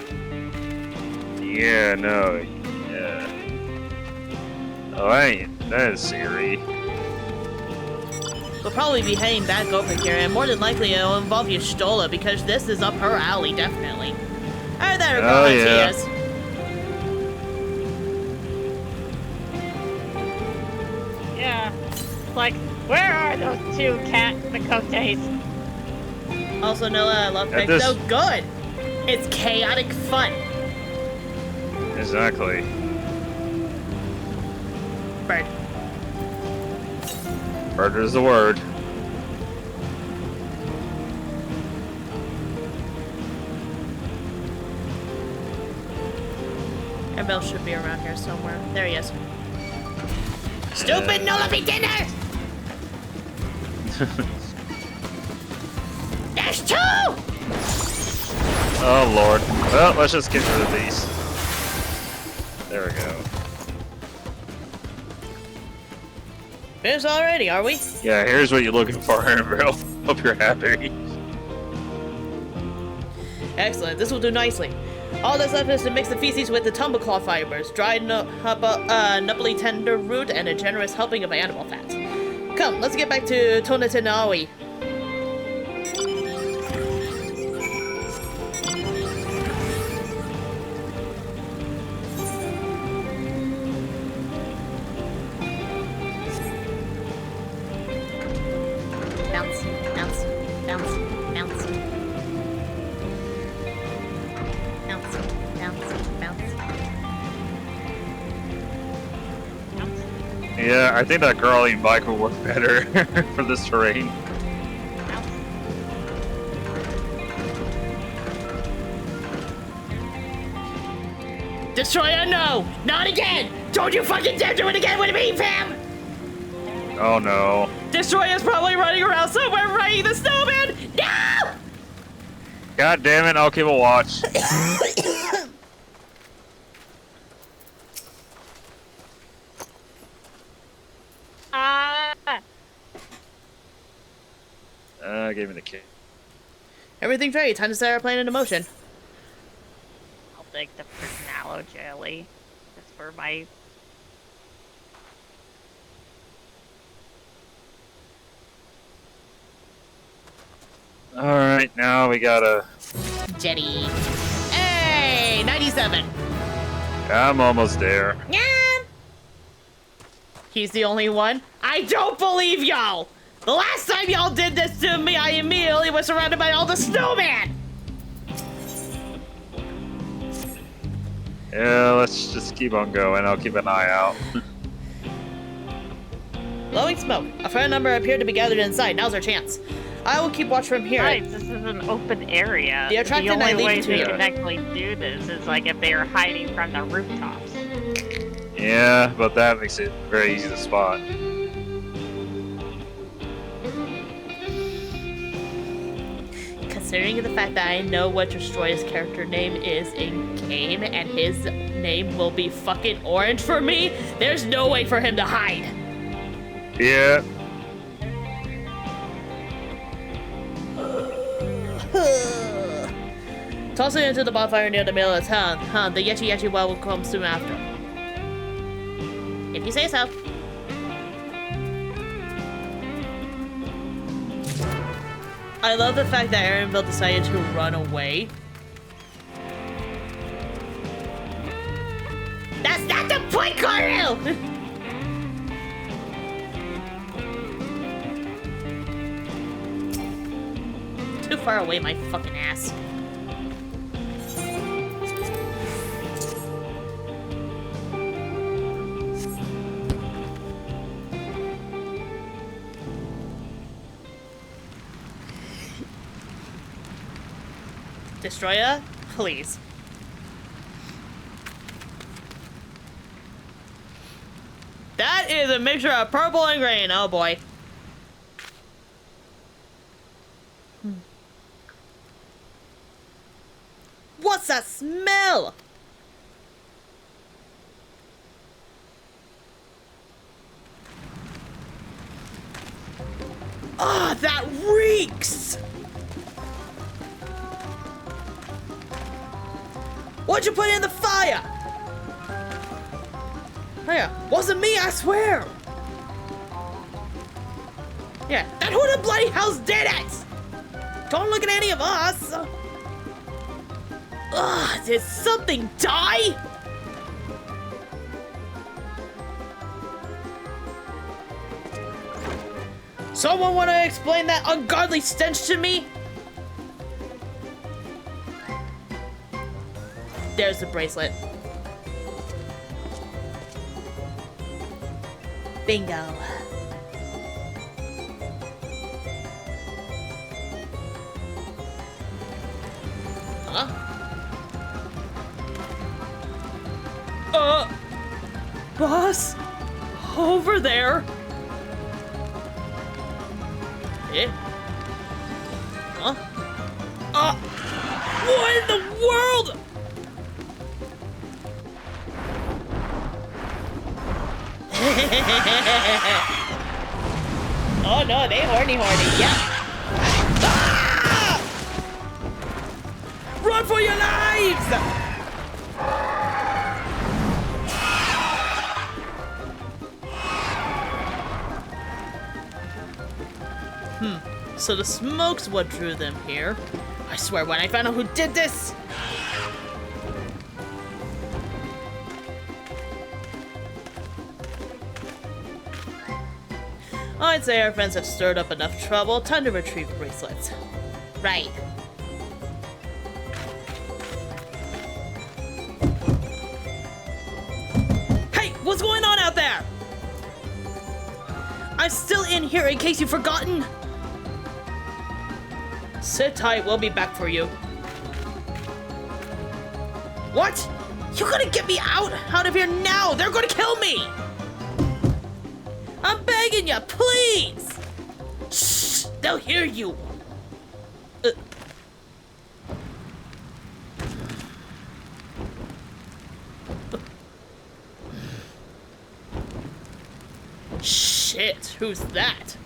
Yeah, no. Yeah. Oh, that is scary. We'll probably be heading back over here, and more than likely it'll involve Y'shtola, because this is up her alley, definitely. Alright, there, Oh, she yeah. is. Yeah. Like, where are those two cat Makotes? Also, Noah, I love At Pick. this- So good! It's chaotic fun. Exactly. Bird. Murder is the word. Erinville should be around here somewhere. There he is. Stupid Nullaby dinner! There's two! Oh lord. Well, let's just get rid of these. There we go. Finished already, are we? Yeah, here's what you're looking for, Erinville. Hope you're happy. Excellent, this will do nicely. All that's left is to mix the feces with the tumbleclaw fibers, dried nubbly tender root, and a generous helping of animal fat. Come, let's get back to Tonatinawi. Bounce, bounce, bounce, bounce. Bounce, bounce, bounce. Bounce. Yeah, I think that crawling bike will work better for this terrain. Destroyer, no! Not again! Don't you fucking dare do it again with me, fam! Oh no. Destroyer's probably running around somewhere writing the snowman! No! God damn it, I'll keep a watch. Gave me the kick. Everything's ready. Time to set our plan into motion. I'll take the Mallow jelly. Just for my... Alright, now we gotta... Jetty. Hey! 97. I'm almost there. Yeah. He's the only one. I don't believe y'all! The last time y'all did this to me, I immediately was surrounded by all the snowman! Yeah, let's just keep on going. I'll keep an eye out. Glowing smoke. A fair number appear to be gathered inside. Now's our chance. I will keep watch from here. Right, this is an open area. The attractant I only leave way to they you. can actually do this is like if they are hiding from the rooftops. Yeah, but that makes it very easy to spot. Considering the fact that I know what Destroyer's character name is in game, and his name will be fucking orange for me, there's no way for him to hide. Yeah. Toss it into the bonfire near the middle of town. The Yechi well will come soon after. If you say so. I love the fact that Erinville decided to run away. That's not the point, Cornel! Too far away, my fucking ass. Destroyer, please. That is a mixture of purple and green. Oh boy. What's that smell? Ah, that reeks! What'd you put in the fire? Oh yeah, wasn't me, I swear! Yeah, that who the bloody hell's did it! Don't look at any of us! Ugh, did something die? Someone wanna explain that ungodly stench to me? There's the bracelet. Bingo. Huh? Boss? Over there? Eh? Huh? What in the world? Oh no, they horny, yeah. Ah! Run for your lives! So the smoke's what drew them here. I swear when I found out who did this! I'd say our friends have stirred up enough trouble. Time to retrieve bracelets. Right. Hey, what's going on out there? I'm still in here in case you've forgotten. Sit tight, we'll be back for you. What? You gotta get me out of here now! They're gonna kill me! I'm begging you, please! Shh! They'll hear you! Shit, who's that?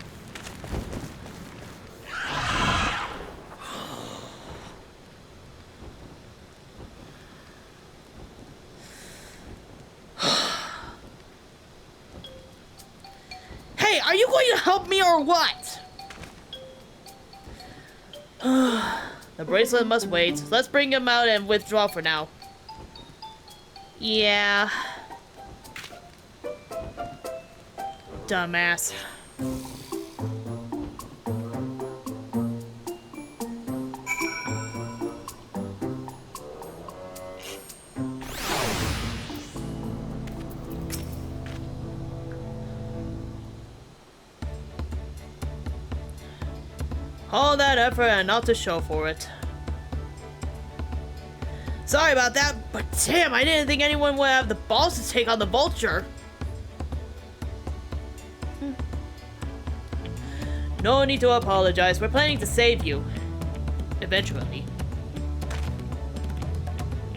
Hey, are you going to help me or what? The bracelet must wait. Let's bring him out and withdraw for now. Yeah. Dumbass. All that effort and not to show for it. Sorry about that, but damn, I didn't think anyone would have the balls to take on the vulture. No need to apologize. We're planning to save you. Eventually.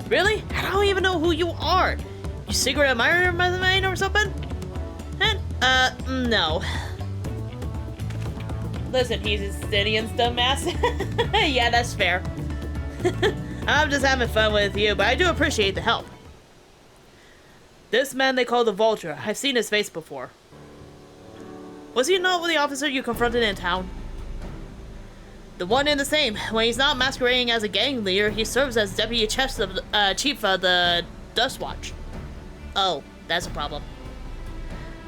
Really? I don't even know who you are. You secret admirer of mine or something? No. Listen, he's Estinian's dumbass. Yeah, that's fair. I'm just having fun with you, but I do appreciate the help. This man they call the Vulture. I've seen his face before. Was he not the officer you confronted in town? The one and the same. When he's not masquerading as a gang leader, he serves as deputy chief of the Dust Watch. Oh, that's a problem.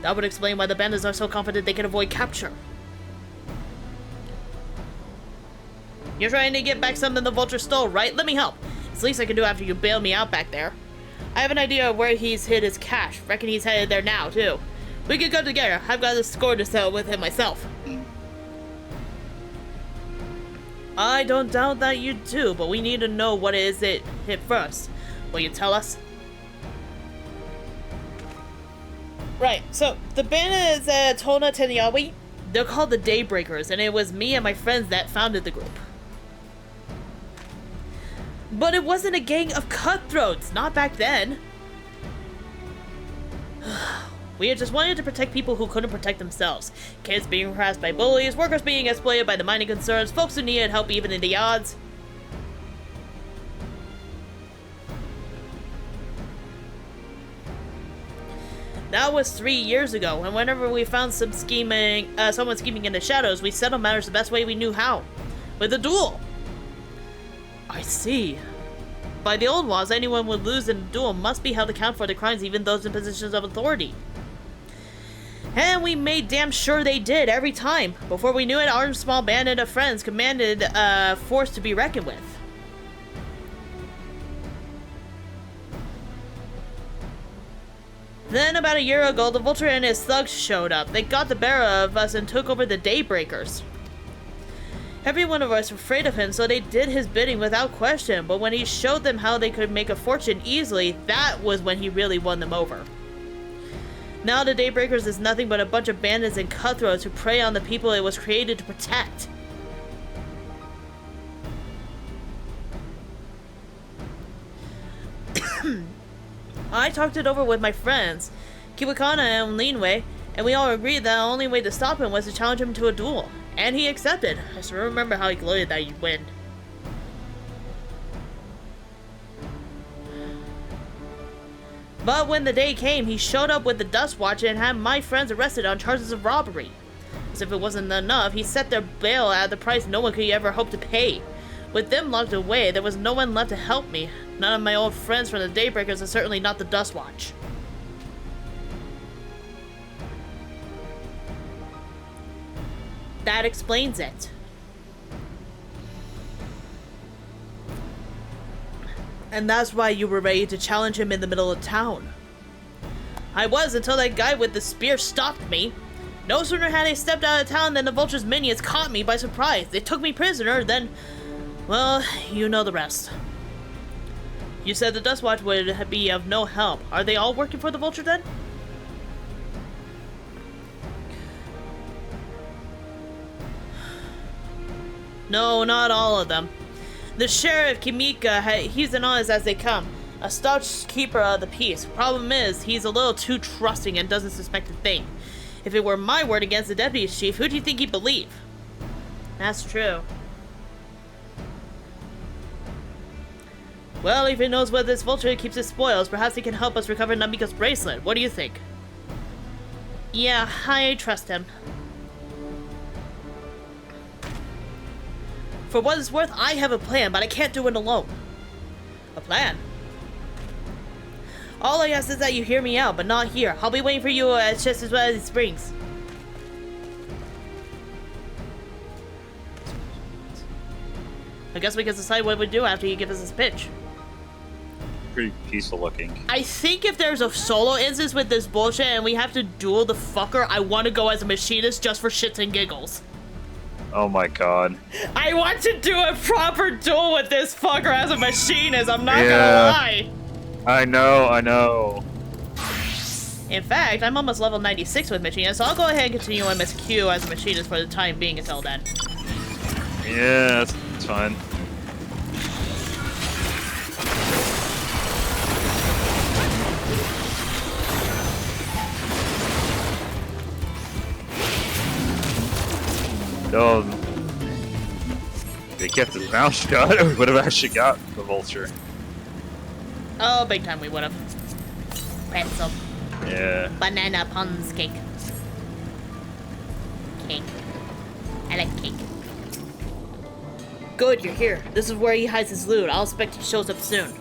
That would explain why the bandits are so confident they can avoid capture. You're trying to get back something the Vulture stole, right? Let me help. It's the least I can do after you bail me out back there. I have an idea of where he's hid his cash. Reckon he's headed there now, too. We could go together. I've got a score to settle with him myself. I don't doubt that you do, but we need to know what it is it hit first. Will you tell us? Right, so the band is Tona Tenyawi. They're called the Daybreakers, and it was me and my friends that founded the group. But it wasn't a gang of cutthroats, not back then. We had just wanted to protect people who couldn't protect themselves. Kids being harassed by bullies, workers being exploited by the mining concerns, folks who needed help even in the odds. That was 3 years ago, and whenever we found someone scheming in the shadows, we settled matters the best way we knew how. With a duel. I see. By the old laws, anyone would lose in a duel must be held accountable for the crimes, even those in positions of authority. And we made damn sure they did every time. Before we knew it, our small band of friends commanded a force to be reckoned with. Then, about a year ago, the Vulture and his thugs showed up. They got the better of us and took over the Daybreakers. Every one of us were afraid of him, so they did his bidding without question. But when he showed them how they could make a fortune easily, that was when he really won them over. Now the Daybreakers is nothing but a bunch of bandits and cutthroats who prey on the people it was created to protect. I talked it over with my friends, Kiwakana and Linwei, and we all agreed that the only way to stop him was to challenge him to a duel. And he accepted. I still remember how he gloated that you'd win. But when the day came, he showed up with the Dust Watch and had my friends arrested on charges of robbery. As if it wasn't enough, he set their bail at the price no one could ever hope to pay. With them locked away, there was no one left to help me. None of my old friends from the Daybreakers, and certainly not the Dust Watch. That explains it. And that's why you were ready to challenge him in the middle of town. I was, until that guy with the spear stopped me. No sooner had I stepped out of town than the Vulture's minions caught me by surprise. They took me prisoner, then... well, you know the rest. You said the Dust Watch would be of no help. Are they all working for the Vulture then? No, not all of them. The Sheriff, Kimika, he's an honest as they come. A staunch keeper of the peace. Problem is, he's a little too trusting and doesn't suspect a thing. If it were my word against the deputy chief, who do you think he'd believe? That's true. Well, if he knows where this Vulture keeps his spoils, perhaps he can help us recover Namika's bracelet. What do you think? Yeah, I trust him. For what it's worth, I have a plan, but I can't do it alone. A plan? All I ask is that you hear me out, but not here. I'll be waiting for you at just as well as Springs. I guess we can decide what we do after you give us this pitch. Pretty peaceful looking. I think if there's a solo instance with this bullshit and we have to duel the fucker, I want to go as a machinist just for shits and giggles. Oh my god. I want to do a proper duel with this fucker as a machinist, I'm not gonna lie. I know. In fact, I'm almost level 96 with machinist, so I'll go ahead and continue MSQ as a machinist for the time being until then. Yeah, that's fine. No, they kept his mouth shut, we would have actually got the Vulture. Oh, big time we would have. Pretzel. Yeah. Banana puns cake. Cake. I like cake. Good, you're here. This is where he hides his loot. I'll expect he shows up soon.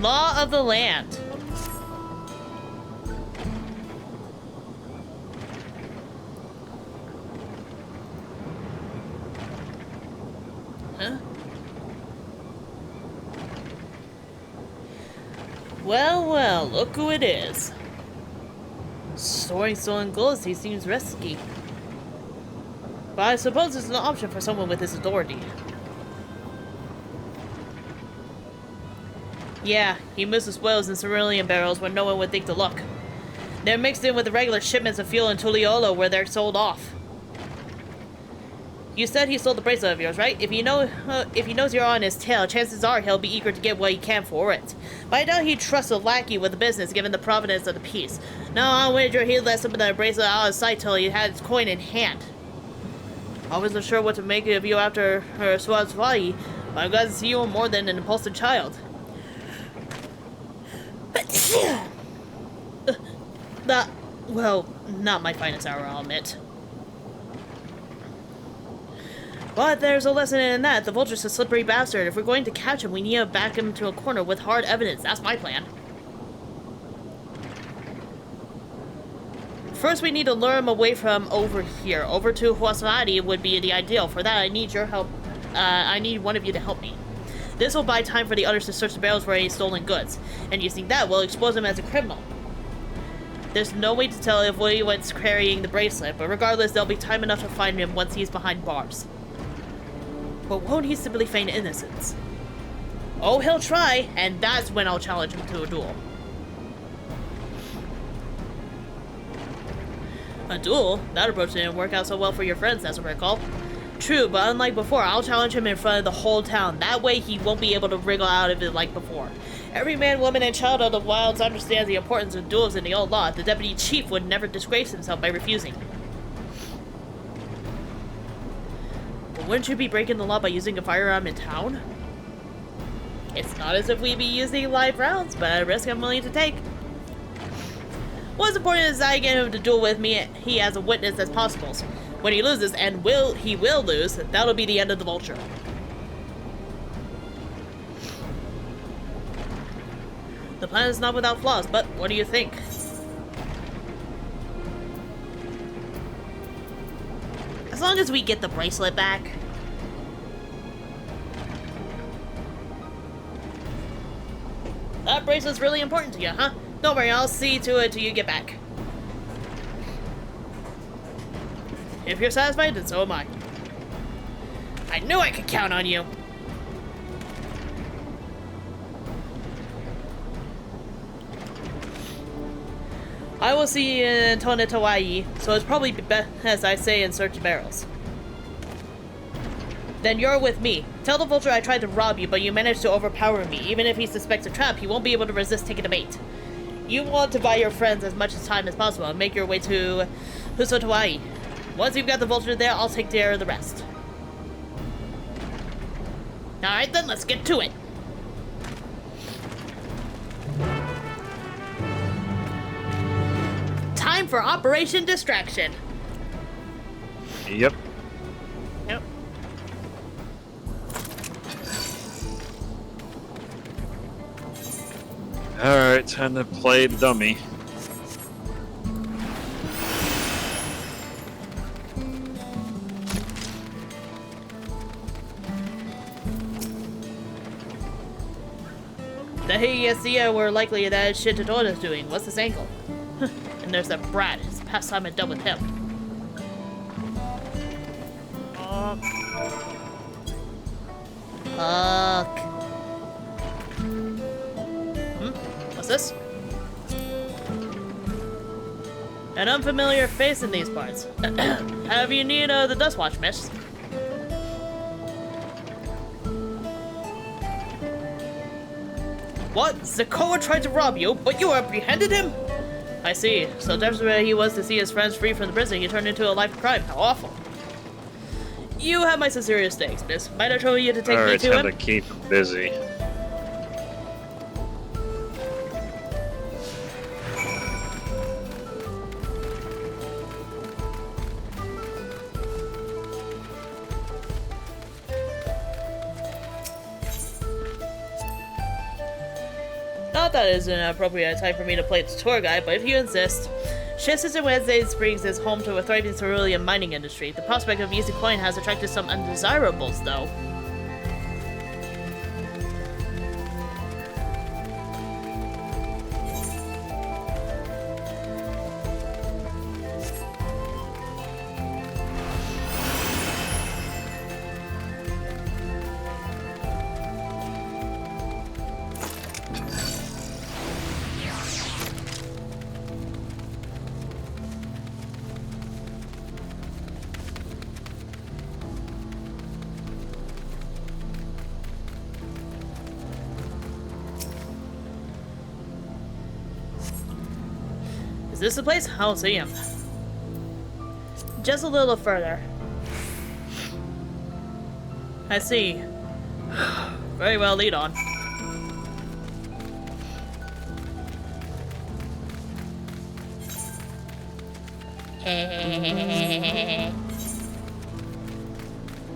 Law of the land. Huh? Well, well, look who it is. Storing stolen goods, he seems risky. But I suppose it's an option for someone with his authority. Yeah, he moves his spoils in cerulean barrels where no one would think to look. They're mixed in with the regular shipments of fuel in Tuliolo where they're sold off. You said he stole the bracelet of yours, right? If he knows you're on his tail, chances are he'll be eager to get what he can for it. But I doubt he'd trust a lackey with the business, given the provenance of the piece. No, I'll wager he'd let some of the bracelet out of sight till he had his coin in hand. I wasn't sure what to make of you after her Swazwai, but I'm glad to see you more than an impulsive child. Well, not my finest hour, I'll admit. But there's a lesson in that. The vulture's a slippery bastard. If we're going to catch him, we need to back him to a corner with hard evidence. That's my plan. First, we need to lure him away from over here. Over to Huasmati would be the ideal. For that, I need your help. I need one of you to help me. This will buy time for the others to search the barrels for any stolen goods. And using that will expose him as a criminal. There's no way to tell if William's carrying the bracelet, but regardless, there'll be time enough to find him once he's behind bars. But won't he simply feign innocence? Oh, he'll try, and that's when I'll challenge him to a duel. A duel? That approach didn't work out so well for your friends, as I recall. True, but unlike before, I'll challenge him in front of the whole town. That way he won't be able to wriggle out of it like before. Every man, woman, and child of the wilds understands the importance of duels in the old law. The deputy chief would never disgrace himself by refusing. But wouldn't you be breaking the law by using a firearm in town? It's not as if we'd be using live rounds, but a risk I'm willing to take. What's important is that I get him to duel with me, he as a witness as possible. When he loses, and he will lose, that'll be the end of the vulture. The plan is not without flaws, but what do you think? As long as we get the bracelet back. That bracelet's really important to you, huh? Don't worry, I'll see to it till you get back. If you're satisfied, then so am I. I knew I could count on you! I will see you in Tonetawai, so it's probably best, as I say, in search of barrels. Then you're with me. Tell the vulture I tried to rob you, but you managed to overpower me. Even if he suspects a trap, he won't be able to resist taking a bait. You want to buy your friends as much time as possible and make your way to Husotawai. Once you've got the vulture there, I'll take care of the rest. Alright then, let's get to it. Time for Operation Distraction. Yep. Yep. Alright, time to play the dummy. The Heyasia were likely that Shintatoda's doing. What's this angle? And there's that brat. It's past time I'm done with him. Fuck. What's this? An unfamiliar face in these parts. Have you need the dust watch, miss? What? Zakoa tried to rob you, but you apprehended him? I see. So desperate he was to see his friends free from the prison, he turned into a life of crime. How awful. You have my sincerest thanks, miss. Might I trouble you to take me to him? Alright, time to keep him busy. Not that it's an appropriate time for me to play the tour guide, but if you insist. Shifts in Wednesday Springs is home to a thriving cerulean mining industry. The prospect of using coin has attracted some undesirables, though. Is this the place? I don't see him. Just a little further. I see. Very well, lead on.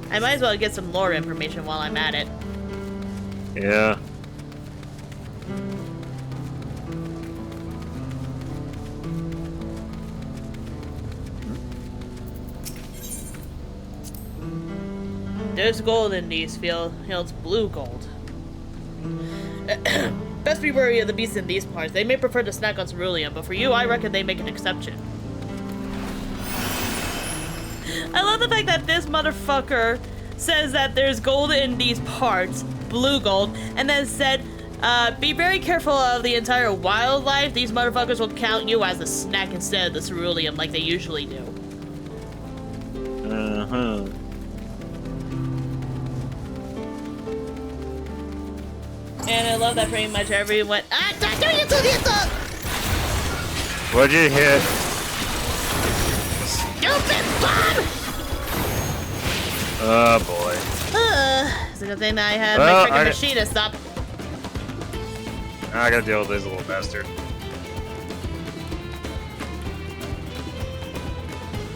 I might as well get some lore information while I'm at it. Yeah. There's gold in these fields, blue gold. Best be wary of the beasts in these parts. They may prefer to snack on cerulean, but for you, I reckon they make an exception. I love the fact that this motherfucker says that there's gold in these parts, blue gold, and then said, be very careful of the entire wildlife. These motherfuckers will count you as a snack instead of the cerulean like they usually do. Uh-huh. And I love that pretty much everyone. What'd you hit? Stupid bomb! Oh boy. It's a good thing that I had Well, my freaking machinist up. I gotta deal with this little bastard.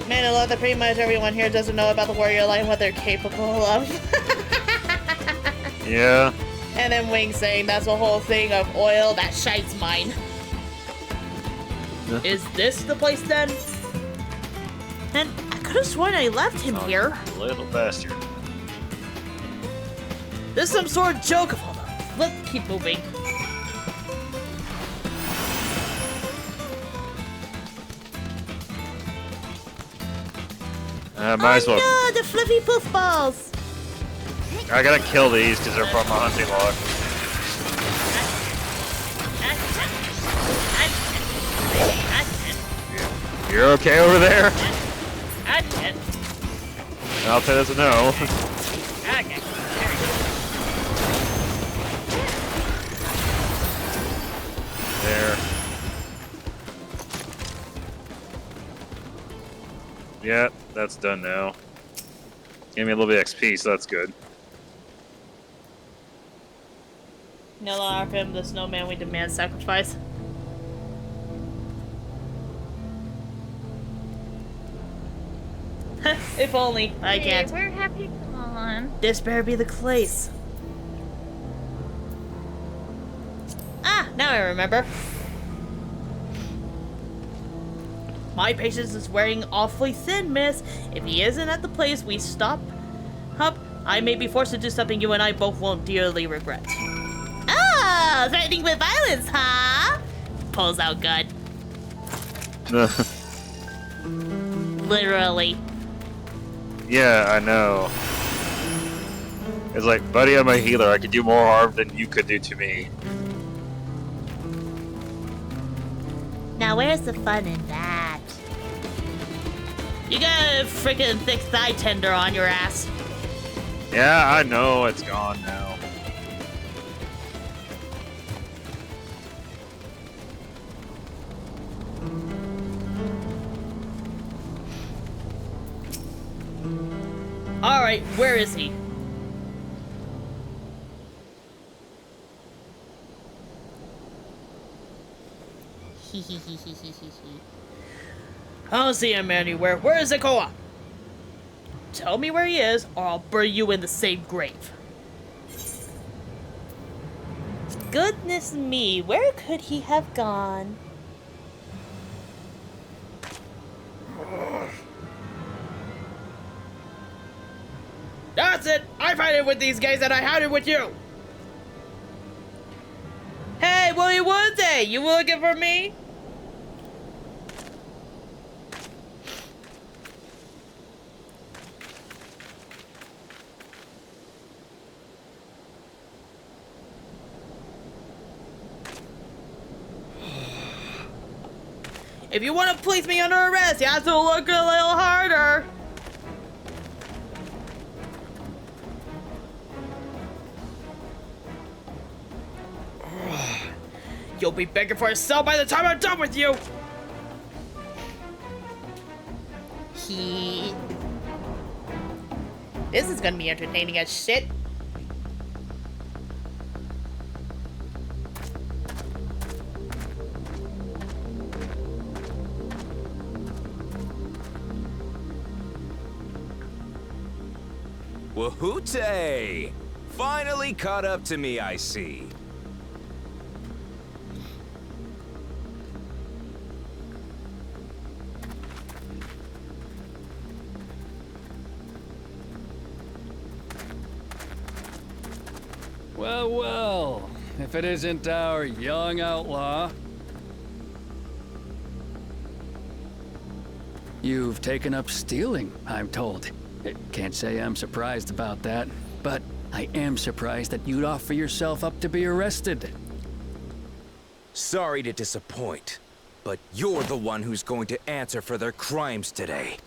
Man, I love that pretty much everyone here doesn't know about the warrior line, what they're capable of. Yeah. And then Wing saying that's a whole thing of oil, that shite's mine. Yeah. Is this the place then? And I could have sworn I left him here. Little bastard. This is some sort of joke. Hold on. Let's keep moving. Might as well. No, the fluffy poof balls. I gotta kill these because they're from my hunting log. You're okay over there? I'll say that's a no. Okay. There. Yeah, that's done now. Gave me a little bit of XP, so that's good. No longer him, the snowman, we demand sacrifice. If only. I can't. Where have you gone? This better be the place. Ah, now I remember. My patience is wearing awfully thin, miss. If he isn't at the place we stop up, I may be forced to do something you and I both won't dearly regret. Ah, threatening with violence, huh? Pulls out gun. Literally. Yeah, I know. It's like, buddy, I'm a healer. I could do more harm than you could do to me. Now where's the fun in that? You got a freaking thick thigh tender on your ass. Yeah, I know. It's gone now. Alright, where is he? I don't see him anywhere. Where is Zekoa? Tell me where he is, or I'll bury you in the same grave. Goodness me, where could he have gone? That's it! I fight it with these guys and I had it with you! Hey, Willie Woodsy! You looking for me? If you want to place me under arrest, you have to look a little harder. You'll be begging for a cell by the time I'm done with you. This is gonna be entertaining as shit. Wahoote! Finally caught up to me, I see. Well, well, if it isn't our young outlaw. You've taken up stealing, I'm told. Can't say I'm surprised about that, but I am surprised that you'd offer yourself up to be arrested. Sorry to disappoint, but you're the one who's going to answer for their crimes today.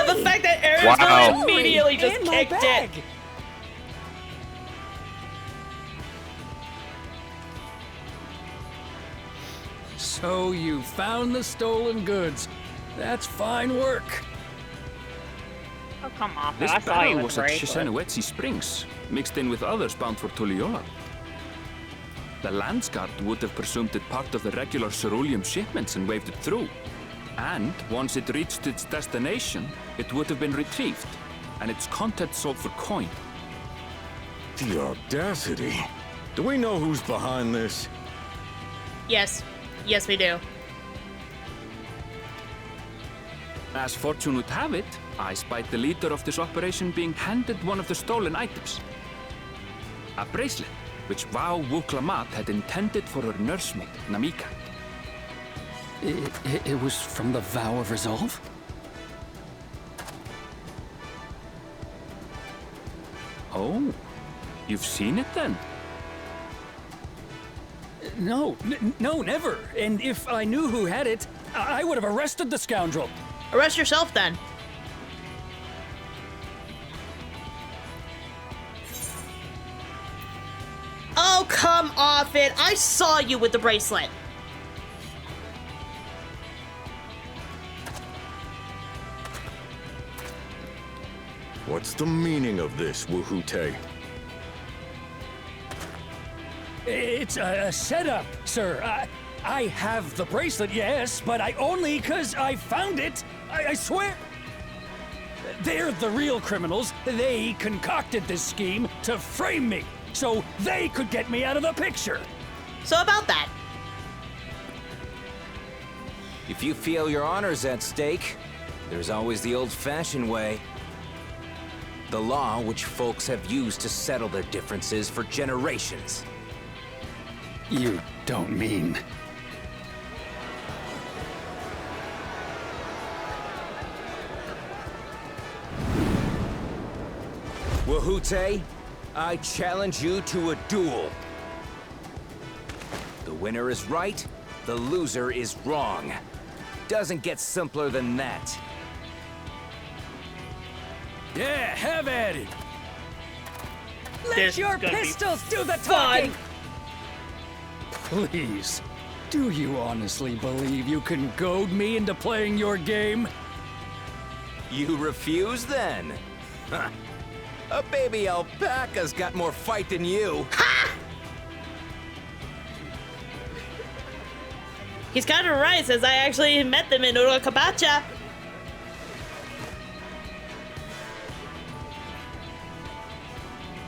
The fact that Erinville Wow. immediately just kicked it. So you found the stolen goods. That's fine work. Oh, come on. This I saw you barrel with was at bracelet. Shishanawetsi Springs, mixed in with others bound for Tuliola. The Landsguard would have presumed it part of the regular ceruleum shipments and waved it through. And once it reached its destination, it would have been retrieved, and its contents sold for coin. The audacity. Do we know who's behind this? Yes. Yes, we do. As fortune would have it, I spied the leader of this operation being handed one of the stolen items. A bracelet, which Vau Wuklamat had intended for her nursemaid, Namika. It was from the Vow of Resolve? Oh, you've seen it then? No, no, never. And if I knew who had it, I would have arrested the scoundrel. Arrest yourself then. Oh, come off it. I saw you with the bracelet. What's the meaning of this, Wahoote? It's a setup, sir. I have the bracelet, yes, but I only 'cause I found it. I swear. They're the real criminals. They concocted this scheme to frame me, so they could get me out of the picture. So about that. If you feel your honor's at stake, there's always the old-fashioned way. The law which folks have used to settle their differences for generations. You don't mean... Wahoote, I challenge you to a duel. The winner is right, the loser is wrong. Doesn't get simpler than that. Yeah, have at it. This Let is your gonna be pistols do the fun. talking. Please, do you honestly believe you can goad me into playing your game? You refuse then? Huh. A baby alpaca's got more fight than you. He's kind of right, since I actually met them in Urukabacha.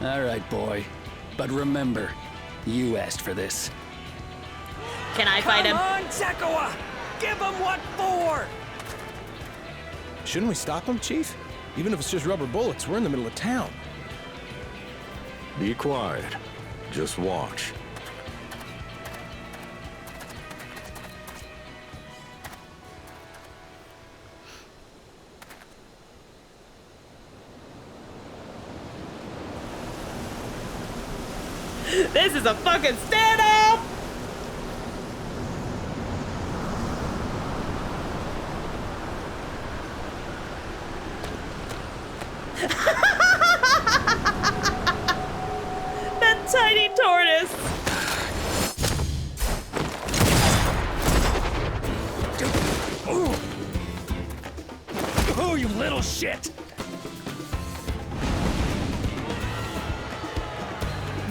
All right, boy. But remember, you asked for this. Can I fight him? Come on, Zekawa! Give him what for! Shouldn't we stop him, Chief? Even if it's just rubber bullets, we're in the middle of town. Be quiet. Just watch. This is a fucking stand-up! That tiny tortoise! Oh, you little shit!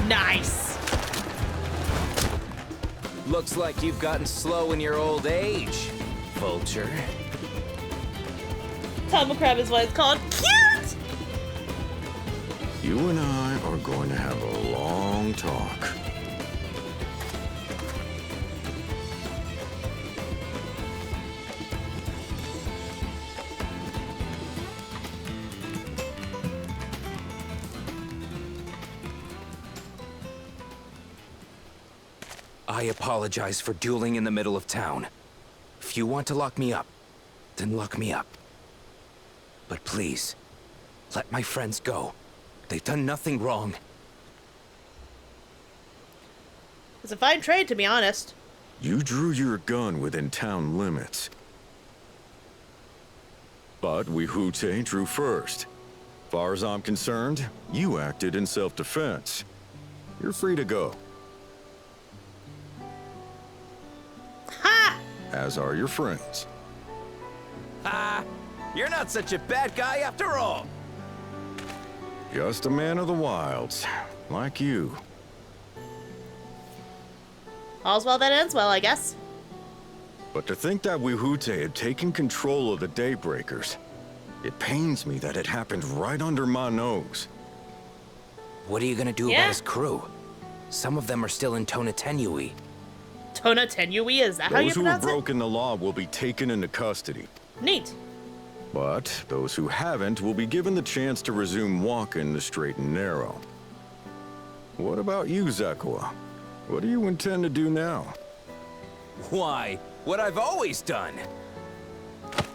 Nice! Looks like you've gotten slow in your old age, Vulture. Tom Crab is what it's called. Cute! You and I are going to have a long talk. I apologize for dueling in the middle of town. If you want to lock me up, then lock me up. But please, let my friends go. They've done nothing wrong. It's a fine trade, to be honest. You drew your gun within town limits. But Wihute drew first. Far as I'm concerned, you acted in self-defense. You're free to go. Ha! As are your friends. Ha! You're not such a bad guy after all! Just a man of the wilds, like you. All's well that ends well, I guess. But to think that Wihute had taken control of the Daybreakers, it pains me that it happened right under my nose. What are you gonna do Yeah. about his crew? Some of them are still in Tonatenui. Tonatenui, is that how you Those who have pronounce it? broken the law will be taken into custody. Neat. But those who haven't will be given the chance to resume walking the straight and narrow. What about you, Zekawa? What do you intend to do now? Why? What I've always done.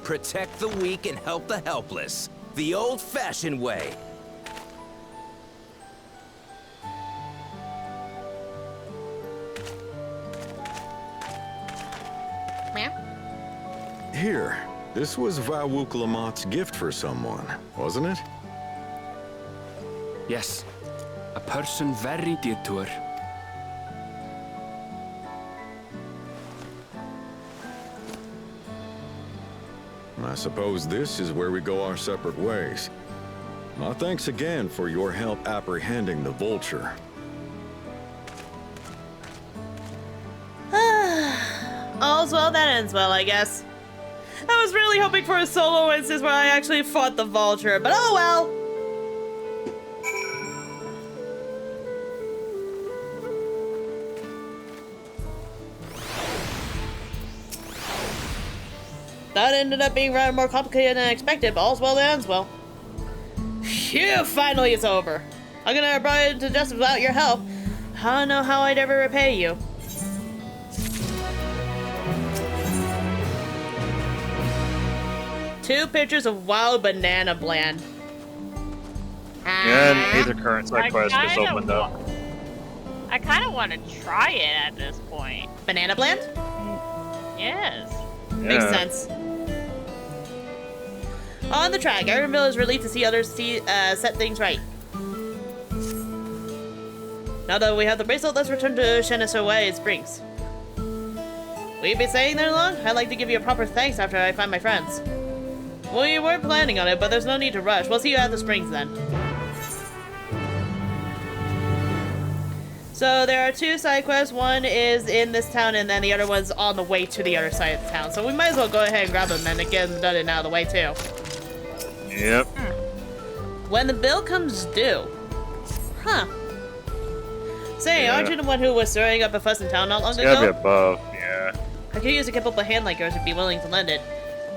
Protect the weak and help the helpless. The old-fashioned way. Here, this was Vawuk Lamott's gift for someone, wasn't it? Yes, a person very dear to her. I suppose this is where we go our separate ways. My thanks again for your help apprehending the Vulture. All's well that ends well, I guess. I was really hoping for a solo instance where I actually fought the Vulture, but oh well! That ended up being rather more complicated than I expected, but all's well that ends well. Phew, finally it's over. I'm gonna brought it to justice without your help. I don't know how I'd ever repay you. Two pictures of wild banana bland. And Aether current side quest just kinda opened up. I kind of want to try it at this point. Banana bland? Yes. Makes sense. On the track, Erinville is relieved to see others set things right. Now that we have the bracelet, let's return to Shenosuway Springs. Will you be staying there long? I'd like to give you a proper thanks after I find my friends. Well, you weren't planning on it, but there's no need to rush. We'll see you at the springs then. So there are 2 side quests. One is in this town, and then the other one's on the way to the other side of the town. So we might as well go ahead and grab them and get them done and out of the way too. Yep. When the bill comes due. Huh. Say, Yeah. aren't you the one who was stirring up a fuss in town not long It's gotta be ago? above, yeah. I could use a capable hand like yours if you'd be willing to lend it.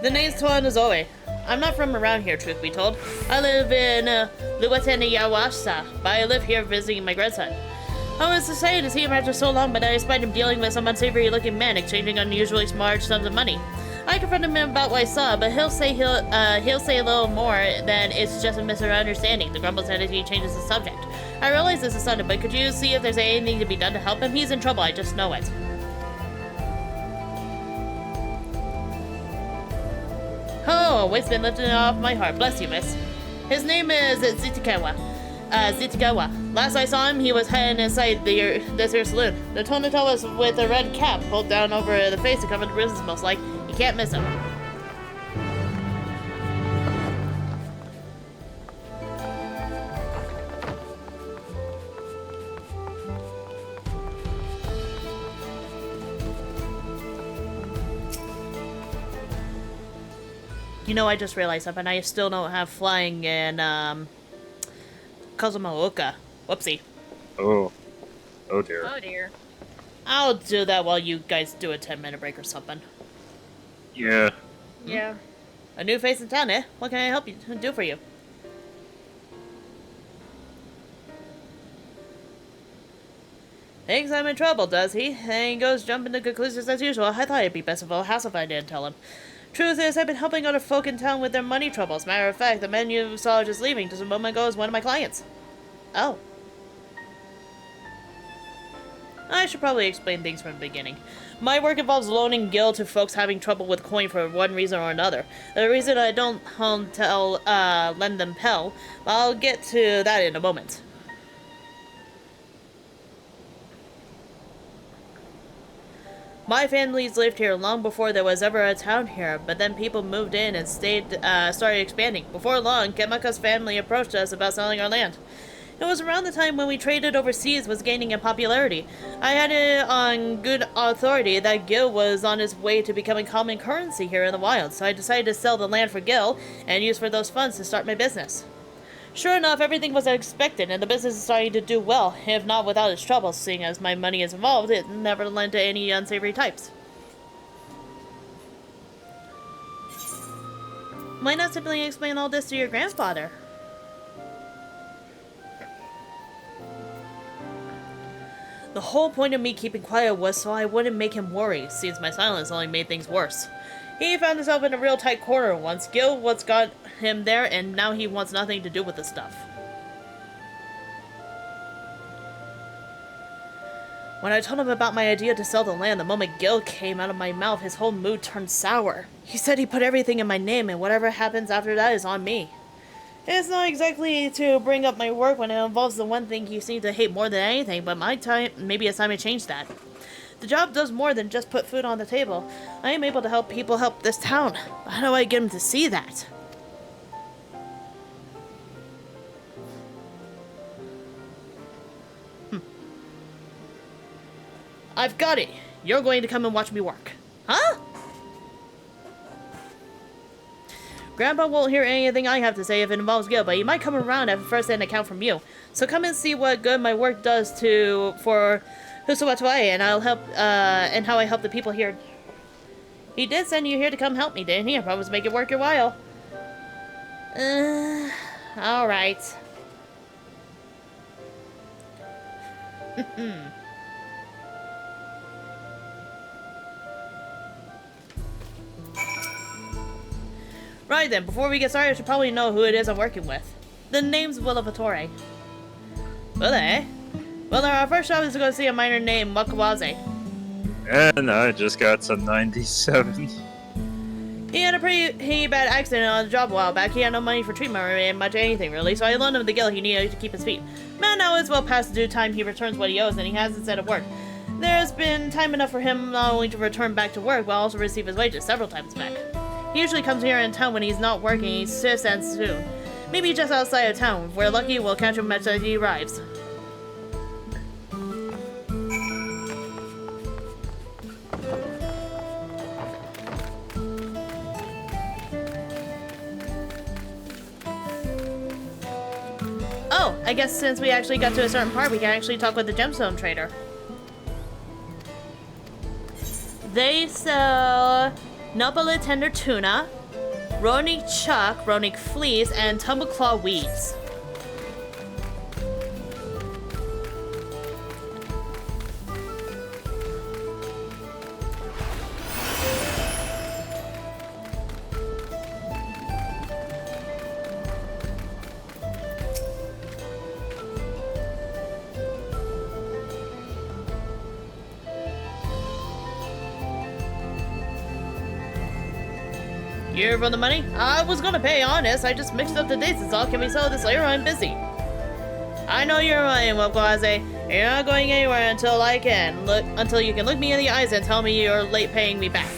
The name's Tuan Zoe. I'm not from around here, truth be told. I live in Luatena Yawasa, but I live here visiting my grandson. I was saying to see him after so long, but I spied him dealing with some unsavory-looking man, exchanging unusually large sums of money. I confronted him about what I saw, but he'll say a little more than it's just a misunderstanding. The grumbles that he changes the subject. I realize this is sudden, but could you see if there's anything to be done to help him? He's in trouble, I just know it. Oh, weight's been lifted off my heart. Bless you, miss. His name is Zitikawa. Last I saw him, he was heading inside this here saloon. The tone was with a red cap pulled down over the face to cover the bruises, most like. You can't miss him. You know, I just realized something. I still don't have flying in, Kazumaoka. Whoopsie. Oh. Oh dear. Oh dear. I'll do that while you guys do a 10-minute break or something. Yeah. Yeah. A new face in town, eh? What can I help you do for you? Thinks I'm in trouble, does he? And he goes jumping to conclusions as usual. I thought it'd be best of all hassle if I didn't tell him. Truth is, I've been helping other folk in town with their money troubles. Matter of fact, the man you saw just leaving just a moment ago is one of my clients. Oh. I should probably explain things from the beginning. My work involves loaning gil to folks having trouble with coin for one reason or another. The reason I don't lend them Pell, I'll get to that in a moment. My family's lived here long before there was ever a town here, but then people moved in and started expanding. Before long, Kemaka's family approached us about selling our land. It was around the time when we traded overseas was gaining in popularity. I had it on good authority that gil was on its way to becoming common currency here in the wild, so I decided to sell the land for gil and use for those funds to start my business. Sure enough, everything was as expected, and the business is starting to do well, if not without its troubles, seeing as my money is involved, it never lent to any unsavory types. Why not simply explain all this to your grandfather? The whole point of me keeping quiet was so I wouldn't make him worry, since my silence only made things worse. He found himself in a real tight corner once. Gil what's got him there, and now he wants nothing to do with the stuff. When I told him about my idea to sell the land, the moment Gil came out of my mouth, his whole mood turned sour. He said he put everything in my name, and whatever happens after that is on me. It's not exactly to bring up my work when it involves the one thing he seemed to hate more than anything, but maybe it's time to change that. The job does more than just put food on the table. I am able to help people help this town. How do I get him to see that? I've got it. You're going to come and watch me work. Huh? Grandpa won't hear anything I have to say if it involves Gil, but he might come around at first and account from you. So come and see what good my work does for Husuwatwae, and I'll help and how I help the people here. He did send you here to come help me, didn't he? I promise to make it worth your while. All right. Right then, before we get started, I should probably know who it is I'm working with. The name's Willavatore. Well, eh? Well, our first job is to go see a miner named Wakawaze. And I just got some 97. He had a pretty bad accident on the job a while back. He had no money for treatment or much anything, really, so I loaned him the gil he needed to keep his feet. Man, now it's well past the due time he returns what he owes, and he has instead of work. There's been time enough for him not only to return back to work, but also receive his wages several times back. He usually comes here in town when he's not working. He shifts and soon. Maybe just outside of town. If we're lucky, we'll catch him as he arrives. I guess since we actually got to a certain part, we can actually talk with the gemstone trader. They sell Nopala tender tuna, Ronic chuck, Ronic fleas, and tumbleclaw weeds. Here for the money? I was gonna pay, honest. I just mixed up the dates. It's all. Can we sell this later? I'm busy. I know you're right, Wabquaze. You're not going anywhere until until you can look me in the eyes and tell me you're late paying me back.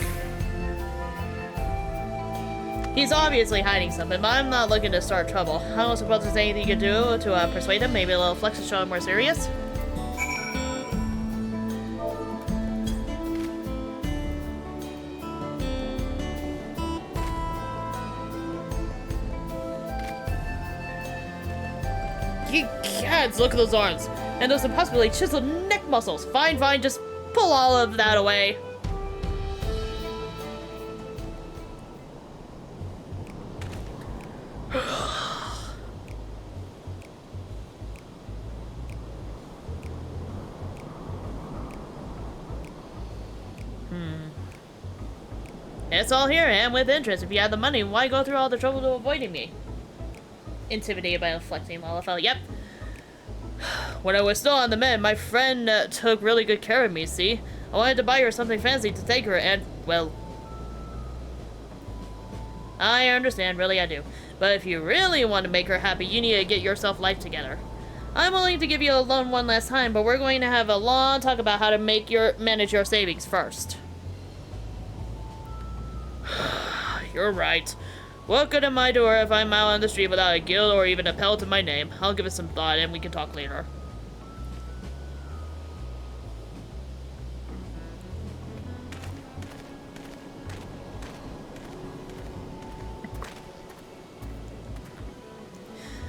He's obviously hiding something, but I'm not looking to start trouble. I don't suppose there's anything you can do to persuade him. Maybe a little flex to show him more serious. Gods, look at those arms. And those impossibly chiseled neck muscles. Fine, fine, just pull all of that away. It's all here and with interest. If you had the money, why go through all the trouble to avoiding me? Intimidated by a flexing Lalafell. Yep. When I was still on the mend, my friend took really good care of me, see? I wanted to buy her something fancy to take her and, well... I understand, really I do. But if you really want to make her happy, you need to get yourself life together. I'm willing to give you a loan one last time, but we're going to have a long talk about how to manage your savings first. You're right. What good am I to her if I'm out on the street without a guild or even a pelt to my name? I'll give it some thought and we can talk later.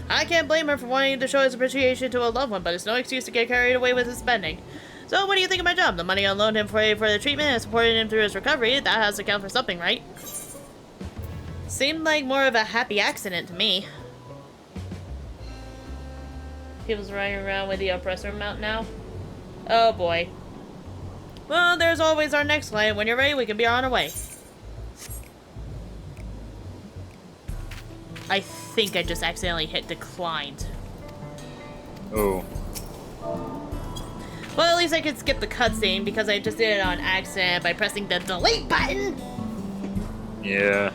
I can't blame her for wanting to show his appreciation to a loved one, but it's no excuse to get carried away with his spending. So what do you think of my job? The money I loaned him for the treatment and supported him through his recovery, that has to count for something, right? Seemed like more of a happy accident to me. He was running around with the oppressor mount now. Oh boy. Well, there's always our next client. When you're ready, we can be on our way. I think I just accidentally hit declined. Oh. Well, at least I could skip the cutscene because I just did it on accident by pressing the delete button. Yeah.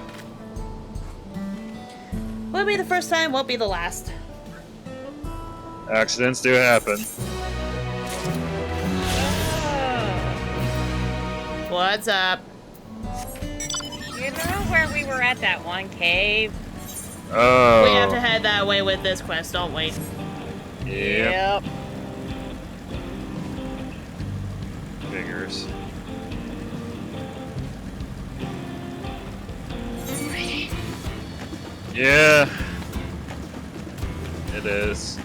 Won't be the first time, won't be the last. Accidents do happen. What's up? You know where we were at that one cave? Oh. We have to head that way with this quest, don't we? Yep. Figures. Yeah. It is.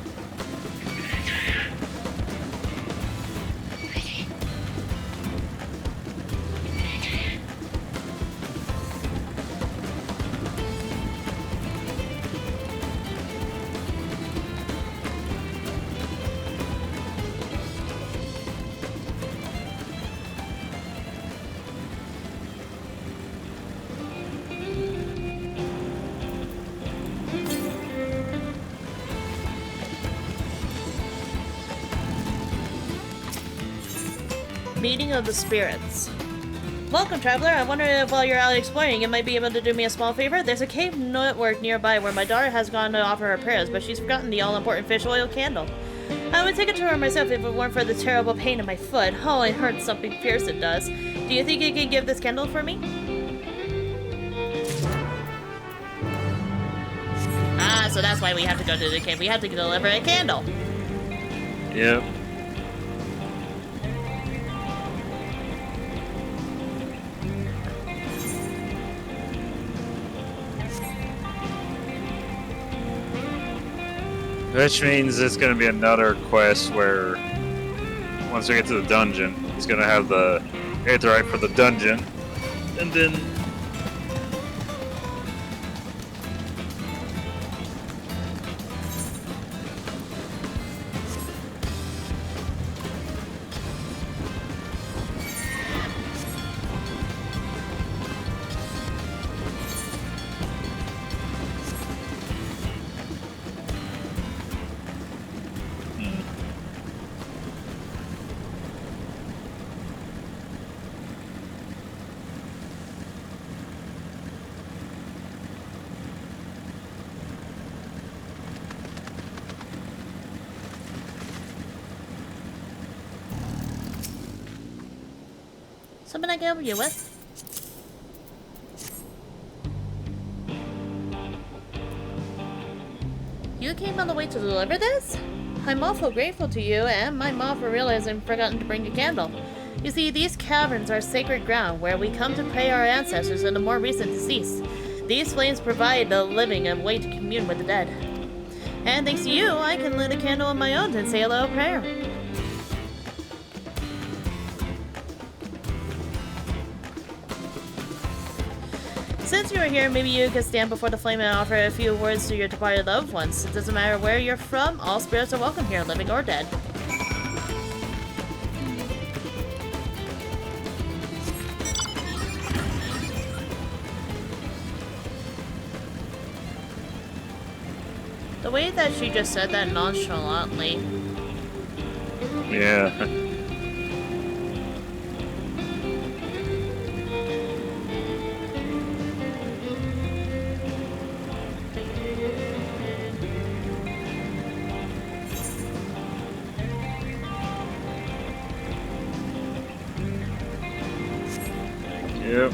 Meeting of the Spirits. Welcome, traveler. I wonder if while you're out exploring, you might be able to do me a small favor. There's a cave network nearby where my daughter has gone to offer her prayers, but she's forgotten the all-important fish oil candle. I would take it to her myself if it weren't for the terrible pain in my foot. Oh, it hurts something fierce it does. Do you think you can give this candle for me? Ah, so that's why we have to go to the cave. We have to deliver a candle. Yep. Which means it's gonna be another quest where once we get to the dungeon, he's gonna have the Aether for the dungeon, and then Something I can help you with? You came all the way to deliver this? I'm awful grateful to you and my mom for realizing I've forgotten to bring a candle. You see, these caverns are sacred ground where we come to pray our ancestors and the more recent deceased. These flames provide the living a way to commune with the dead. And thanks to you, I can lit a candle on my own and say a little prayer. Since you are here, maybe you could stand before the flame and offer a few words to your departed loved ones. It doesn't matter where you're from, all spirits are welcome here, living or dead. The way that she just said that nonchalantly. yeah. Yep.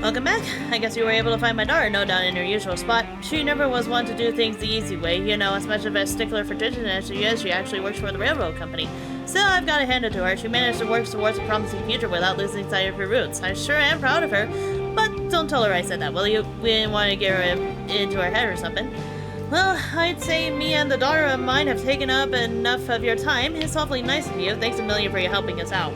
Welcome back. I guess you were able to find my daughter no doubt in her usual spot. She never was one to do things the easy way. You know, as much of a stickler for tradition as she is, she actually works for the railroad company. Still, I've got to hand it to her. She managed to work towards a promising future without losing sight of her roots. I sure am proud of her. But don't tell her I said that, will you? We didn't want to get her into her head or something. Well, I'd say me and the daughter of mine have taken up enough of your time. It's awfully nice of you. Thanks a million for your helping us out.